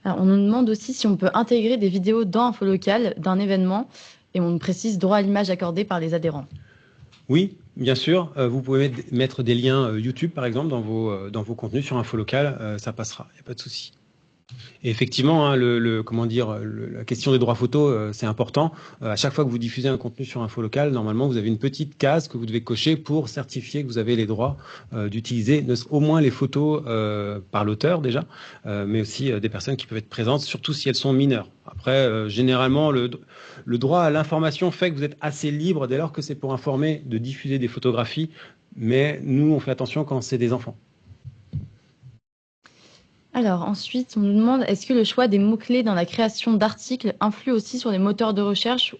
Alors, on nous demande aussi si on peut intégrer des vidéos dans InfoLocal d'un événement et on précise droit à l'image accordé par les adhérents. Oui, bien sûr. Vous pouvez mettre des liens YouTube, par exemple, dans vos contenus sur InfoLocal. Ça passera, il n'y a pas de souci. Et effectivement, hein, la question des droits photos, c'est important. À chaque fois que vous diffusez un contenu sur InfoLocal, normalement, vous avez une petite case que vous devez cocher pour certifier que vous avez les droits d'utiliser au moins les photos par l'auteur déjà, mais aussi des personnes qui peuvent être présentes, surtout si elles sont mineures. Après, généralement, le droit à l'information fait que vous êtes assez libre dès lors que c'est pour informer de diffuser des photographies, mais nous, on fait attention quand c'est des enfants. Alors ensuite, on nous demande, est-ce que le choix des mots-clés dans la création d'articles influe aussi sur les moteurs de recherche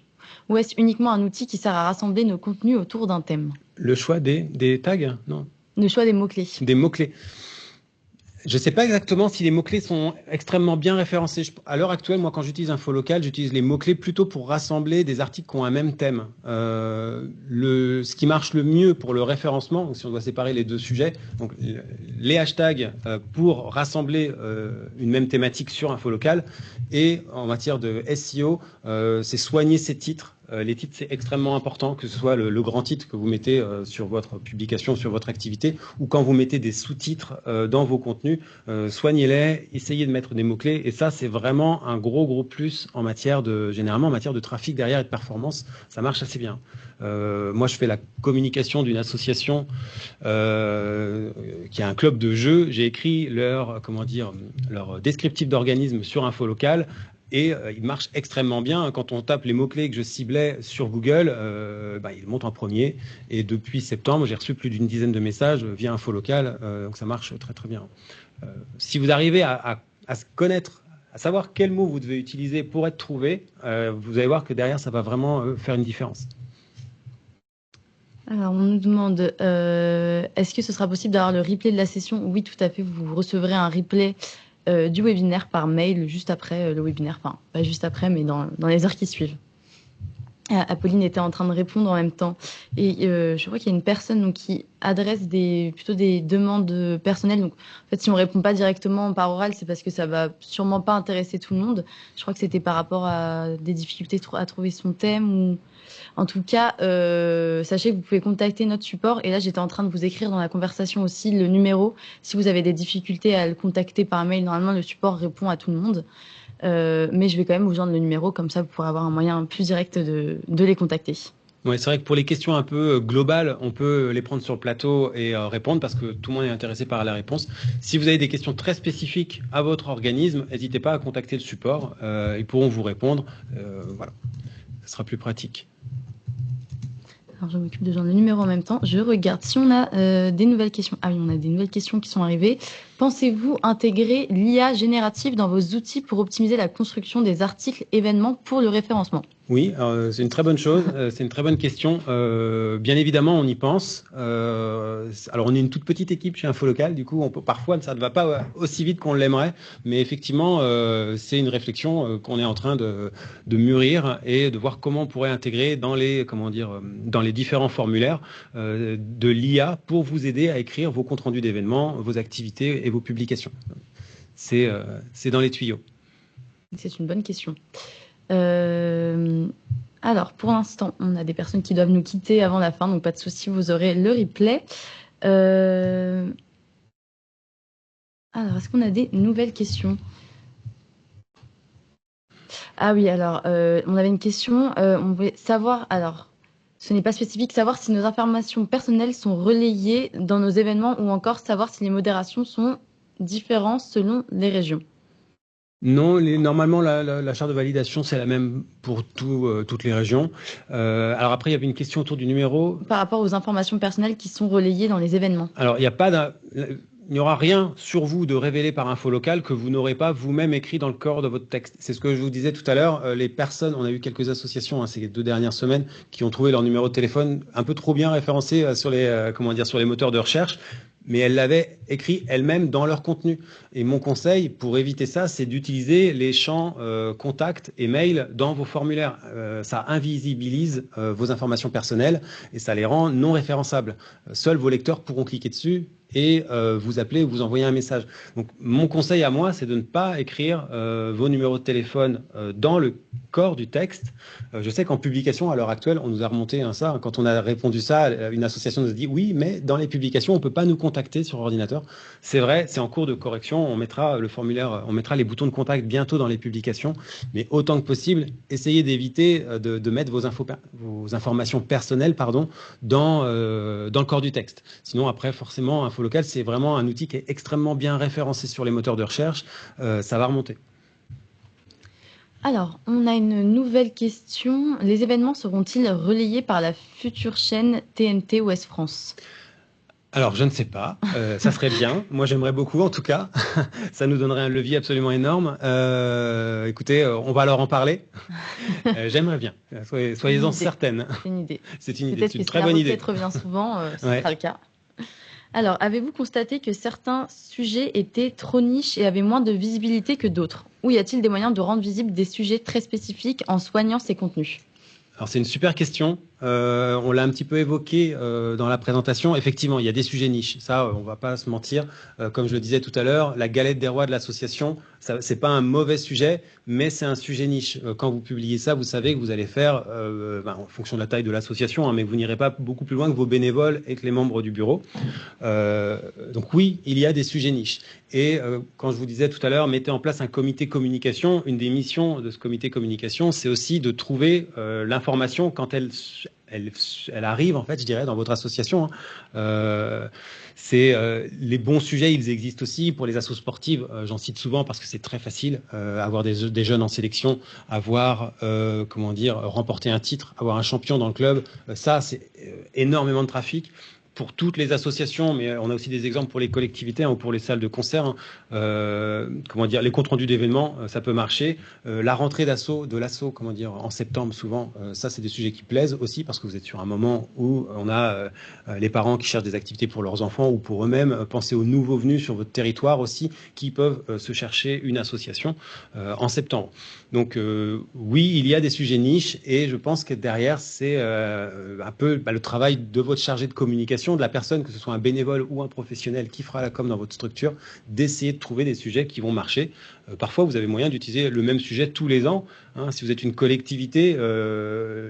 ou est-ce uniquement un outil qui sert à rassembler nos contenus autour d'un thème? Le choix des tags? Non. Le choix des mots-clés. Des mots-clés. Je ne sais pas exactement si les mots-clés sont extrêmement bien référencés. À l'heure actuelle, moi, quand j'utilise InfoLocal, j'utilise les mots-clés plutôt pour rassembler des articles qui ont un même thème. Ce qui marche le mieux pour le référencement, donc si on doit séparer les deux sujets, donc les hashtags pour rassembler une même thématique sur InfoLocal, et en matière de SEO, c'est soigner ses titres. Les titres, c'est extrêmement important, que ce soit le grand titre que vous mettez sur votre publication, sur votre activité, ou quand vous mettez des sous-titres dans vos contenus, soignez-les, essayez de mettre des mots-clés. Et ça, c'est vraiment un gros plus généralement en matière de trafic derrière et de performance. Ça marche assez bien. Moi, je fais la communication d'une association qui a un club de jeux. J'ai écrit leur descriptif d'organisme sur InfoLocal. Et il marche extrêmement bien. Quand on tape les mots-clés que je ciblais sur Google, il monte en premier. Et depuis septembre, j'ai reçu plus d'une dizaine de messages via InfoLocal. Donc ça marche très bien. Si vous arrivez à se connaître à savoir quel mot vous devez utiliser pour être trouvé, vous allez voir que derrière, ça va vraiment faire une différence. Alors, on nous demande, est-ce que ce sera possible d'avoir le replay de la session? Oui, tout à fait. Vous recevrez un replay du webinaire par mail juste après le webinaire. Enfin, pas juste après, mais dans les heures qui suivent. Apolline était en train de répondre en même temps. Et je vois qu'il y a une personne donc, qui adresse plutôt des demandes personnelles. Donc, en fait, si on répond pas directement par oral, c'est parce que ça va sûrement pas intéresser tout le monde. Je crois que c'était par rapport à des difficultés à trouver son thème. Ou en tout cas, sachez que vous pouvez contacter notre support. Et là, j'étais en train de vous écrire dans la conversation aussi le numéro. Si vous avez des difficultés à le contacter par mail, normalement, le support répond à tout le monde. Mais je vais quand même vous joindre le numéro, comme ça vous pourrez avoir un moyen plus direct de les contacter. Ouais, c'est vrai que pour les questions un peu globales, on peut les prendre sur le plateau et répondre parce que tout le monde est intéressé par la réponse. Si vous avez des questions très spécifiques à votre organisme, n'hésitez pas à contacter le support. Ils pourront vous répondre. Voilà, ce sera plus pratique. Alors, je m'occupe de joindre le numéro en même temps. Je regarde si on a des nouvelles questions. Ah oui, on a des nouvelles questions qui sont arrivées. Pensez-vous intégrer l'IA générative dans vos outils pour optimiser la construction des articles événements pour le référencement? Oui, c'est une très bonne chose, c'est une très bonne question. Bien évidemment, on y pense. Alors, on est une toute petite équipe chez Infolocal, du coup, parfois, ça ne va pas aussi vite qu'on l'aimerait, mais effectivement, c'est une réflexion qu'on est en train de mûrir et de voir comment on pourrait intégrer dans les différents formulaires de l'IA pour vous aider à écrire vos comptes rendus d'événements, vos activités et vos publications. C'est dans les tuyaux. C'est une bonne question. Alors, pour l'instant, on a des personnes qui doivent nous quitter avant la fin, donc pas de souci, vous aurez le replay. Alors, est-ce qu'on a des nouvelles questions? Ah oui, alors, on avait une question. On voulait savoir, alors, ce n'est pas spécifique, savoir si nos informations personnelles sont relayées dans nos événements ou encore savoir si les modérations sont différentes selon les régions. Non, normalement, la charte de validation, c'est la même pour toutes les régions. Alors après, il y avait une question autour du numéro. Par rapport aux informations personnelles qui sont relayées dans les événements. Alors, il n'y aura rien sur vous de révélé par Infolocal que vous n'aurez pas vous-même écrit dans le corps de votre texte. C'est ce que je vous disais tout à l'heure. Les personnes, on a eu quelques associations ces 2 dernières semaines qui ont trouvé leur numéro de téléphone un peu trop bien référencé sur les moteurs de recherche, mais elles l'avaient écrit elles-mêmes dans leur contenu. Et mon conseil pour éviter ça, c'est d'utiliser les champs contact et mail dans vos formulaires. Ça invisibilise vos informations personnelles et ça les rend non référençables. Seuls vos lecteurs pourront cliquer dessus et vous appeler ou vous envoyer un message. Donc, mon conseil à moi, c'est de ne pas écrire vos numéros de téléphone dans le corps du texte. Je sais qu'en publication, à l'heure actuelle, on nous a remonté ça. Quand on a répondu ça, une association nous a dit « Oui, mais dans les publications, on ne peut pas nous contacter sur ordinateur. » C'est vrai, c'est en cours de correction. On mettra le formulaire, on mettra les boutons de contact bientôt dans les publications. Mais autant que possible, essayez d'éviter de mettre vos informations personnelles dans le corps du texte. Sinon, après, forcément, Infolocal, c'est vraiment un outil qui est extrêmement bien référencé sur les moteurs de recherche. Ça va remonter. Alors, on a une nouvelle question. Les événements seront-ils relayés par la future chaîne TNT Ouest France? Alors, je ne sais pas. Ça serait bien. Moi, j'aimerais beaucoup, en tout cas. Ça nous donnerait un levier absolument énorme. Écoutez, on va leur en parler. J'aimerais bien. Soyez-en certaines. C'est une idée. C'est une idée. C'est une très bonne idée. Peut-être revient souvent, ce sera le cas. Alors, avez-vous constaté que certains sujets étaient trop niches et avaient moins de visibilité que d'autres? Ou y a-t-il des moyens de rendre visibles des sujets très spécifiques en soignant ces contenus? Alors, c'est une super question. On l'a un petit peu évoqué dans la présentation. Effectivement, il y a des sujets niches. Ça, on va pas se mentir. Comme je le disais tout à l'heure, la galette des rois de l'association, c'est pas un mauvais sujet, mais c'est un sujet niche. Quand vous publiez ça, vous savez que vous allez faire, en fonction de la taille de l'association, mais vous n'irez pas beaucoup plus loin que vos bénévoles et que les membres du bureau. Donc oui, il y a des sujets niches. Et quand je vous disais tout à l'heure, mettez en place un comité communication. Une des missions de ce comité communication, c'est aussi de trouver l'information quand elle arrive, en fait, je dirais, dans votre association. Les bons sujets, ils existent aussi pour les assos sportives. J'en cite souvent parce que c'est très facile. Avoir des jeunes en sélection, remporter un titre, avoir un champion dans le club, ça, c'est énormément de trafic. pour toutes les associations, mais on a aussi des exemples pour les collectivités ou pour les salles de concert. Comment dire, les comptes rendus d'événements, ça peut marcher. La rentrée de l'assaut, comment dire, en septembre, souvent, ça, c'est des sujets qui plaisent aussi parce que vous êtes sur un moment où on a les parents qui cherchent des activités pour leurs enfants ou pour eux-mêmes. Pensez aux nouveaux venus sur votre territoire aussi qui peuvent se chercher une association en septembre. Donc oui, il y a des sujets niches et je pense que derrière, c'est un peu le travail de votre chargé de communication, de la personne, que ce soit un bénévole ou un professionnel qui fera la com dans votre structure, d'essayer de trouver des sujets qui vont marcher. Parfois, vous avez moyen d'utiliser le même sujet tous les ans. Si vous êtes une collectivité,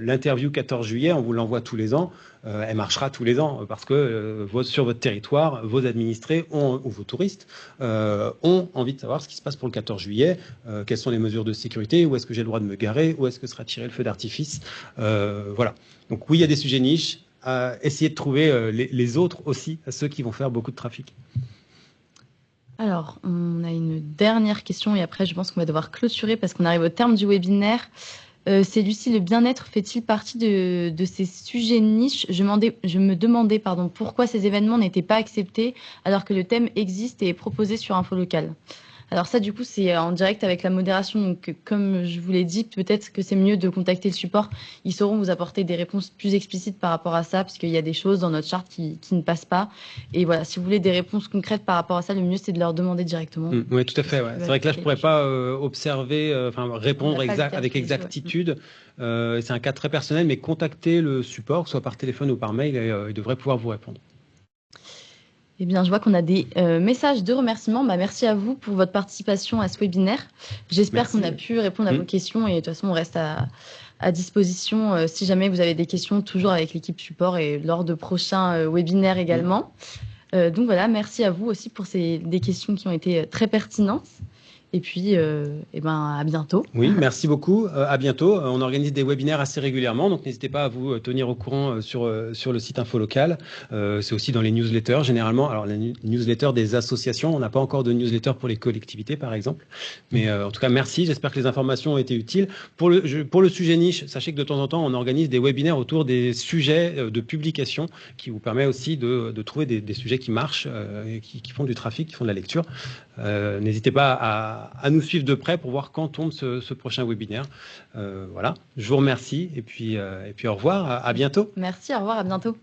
l'interview 14 juillet, on vous l'envoie tous les ans. Elle marchera tous les ans parce que sur votre territoire, vos administrés ou vos touristes ont envie de savoir ce qui se passe pour le 14 juillet, quelles sont les mesures de sécurité, où est-ce que j'ai le droit de me garer, où est-ce que sera tiré le feu d'artifice. Voilà. Donc oui, il y a des sujets niches. Essayez de trouver les autres aussi, ceux qui vont faire beaucoup de trafic. Alors, on a une dernière question et après, je pense qu'on va devoir clôturer parce qu'on arrive au terme du webinaire. C'est Lucie, le bien-être fait-il partie de ces sujets niches? Je me demandais pourquoi ces événements n'étaient pas acceptés alors que le thème existe et est proposé sur Info Locale. Alors ça, du coup, c'est en direct avec la modération. Donc, comme je vous l'ai dit, peut-être que c'est mieux de contacter le support. Ils sauront vous apporter des réponses plus explicites par rapport à ça, parce qu'il y a des choses dans notre charte qui ne passent pas. Et voilà, si vous voulez des réponses concrètes par rapport à ça, le mieux, c'est de leur demander directement. Oui, tout à fait. Ouais. C'est vrai que là, je ne pourrais pas répondre avec exactitude. Ouais. C'est un cas très personnel, mais contactez le support, soit par téléphone ou par mail, et il devrait pouvoir vous répondre. Eh bien, je vois qu'on a des messages de remerciements. Merci à vous pour votre participation à ce webinaire. J'espère qu'on a pu répondre à vos questions et de toute façon, on reste à disposition si jamais vous avez des questions, toujours avec l'équipe support et lors de prochains webinaires également. Donc voilà, merci à vous aussi pour des questions qui ont été très pertinentes. Et puis, à bientôt. Oui, merci beaucoup. À bientôt. On organise des webinaires assez régulièrement, donc n'hésitez pas à vous tenir au courant sur le site Info Local. C'est aussi dans les newsletters, généralement. Alors, les newsletters des associations, on n'a pas encore de newsletter pour les collectivités, par exemple. Mais en tout cas, merci. J'espère que les informations ont été utiles. Pour le sujet niche, sachez que de temps en temps, on organise des webinaires autour des sujets de publication qui vous permet aussi de trouver des sujets qui marchent, qui font du trafic, qui font de la lecture. N'hésitez pas à nous suivre de près pour voir quand tombe ce prochain webinaire. Voilà, je vous remercie et puis au revoir, à bientôt. Merci, au revoir, à bientôt.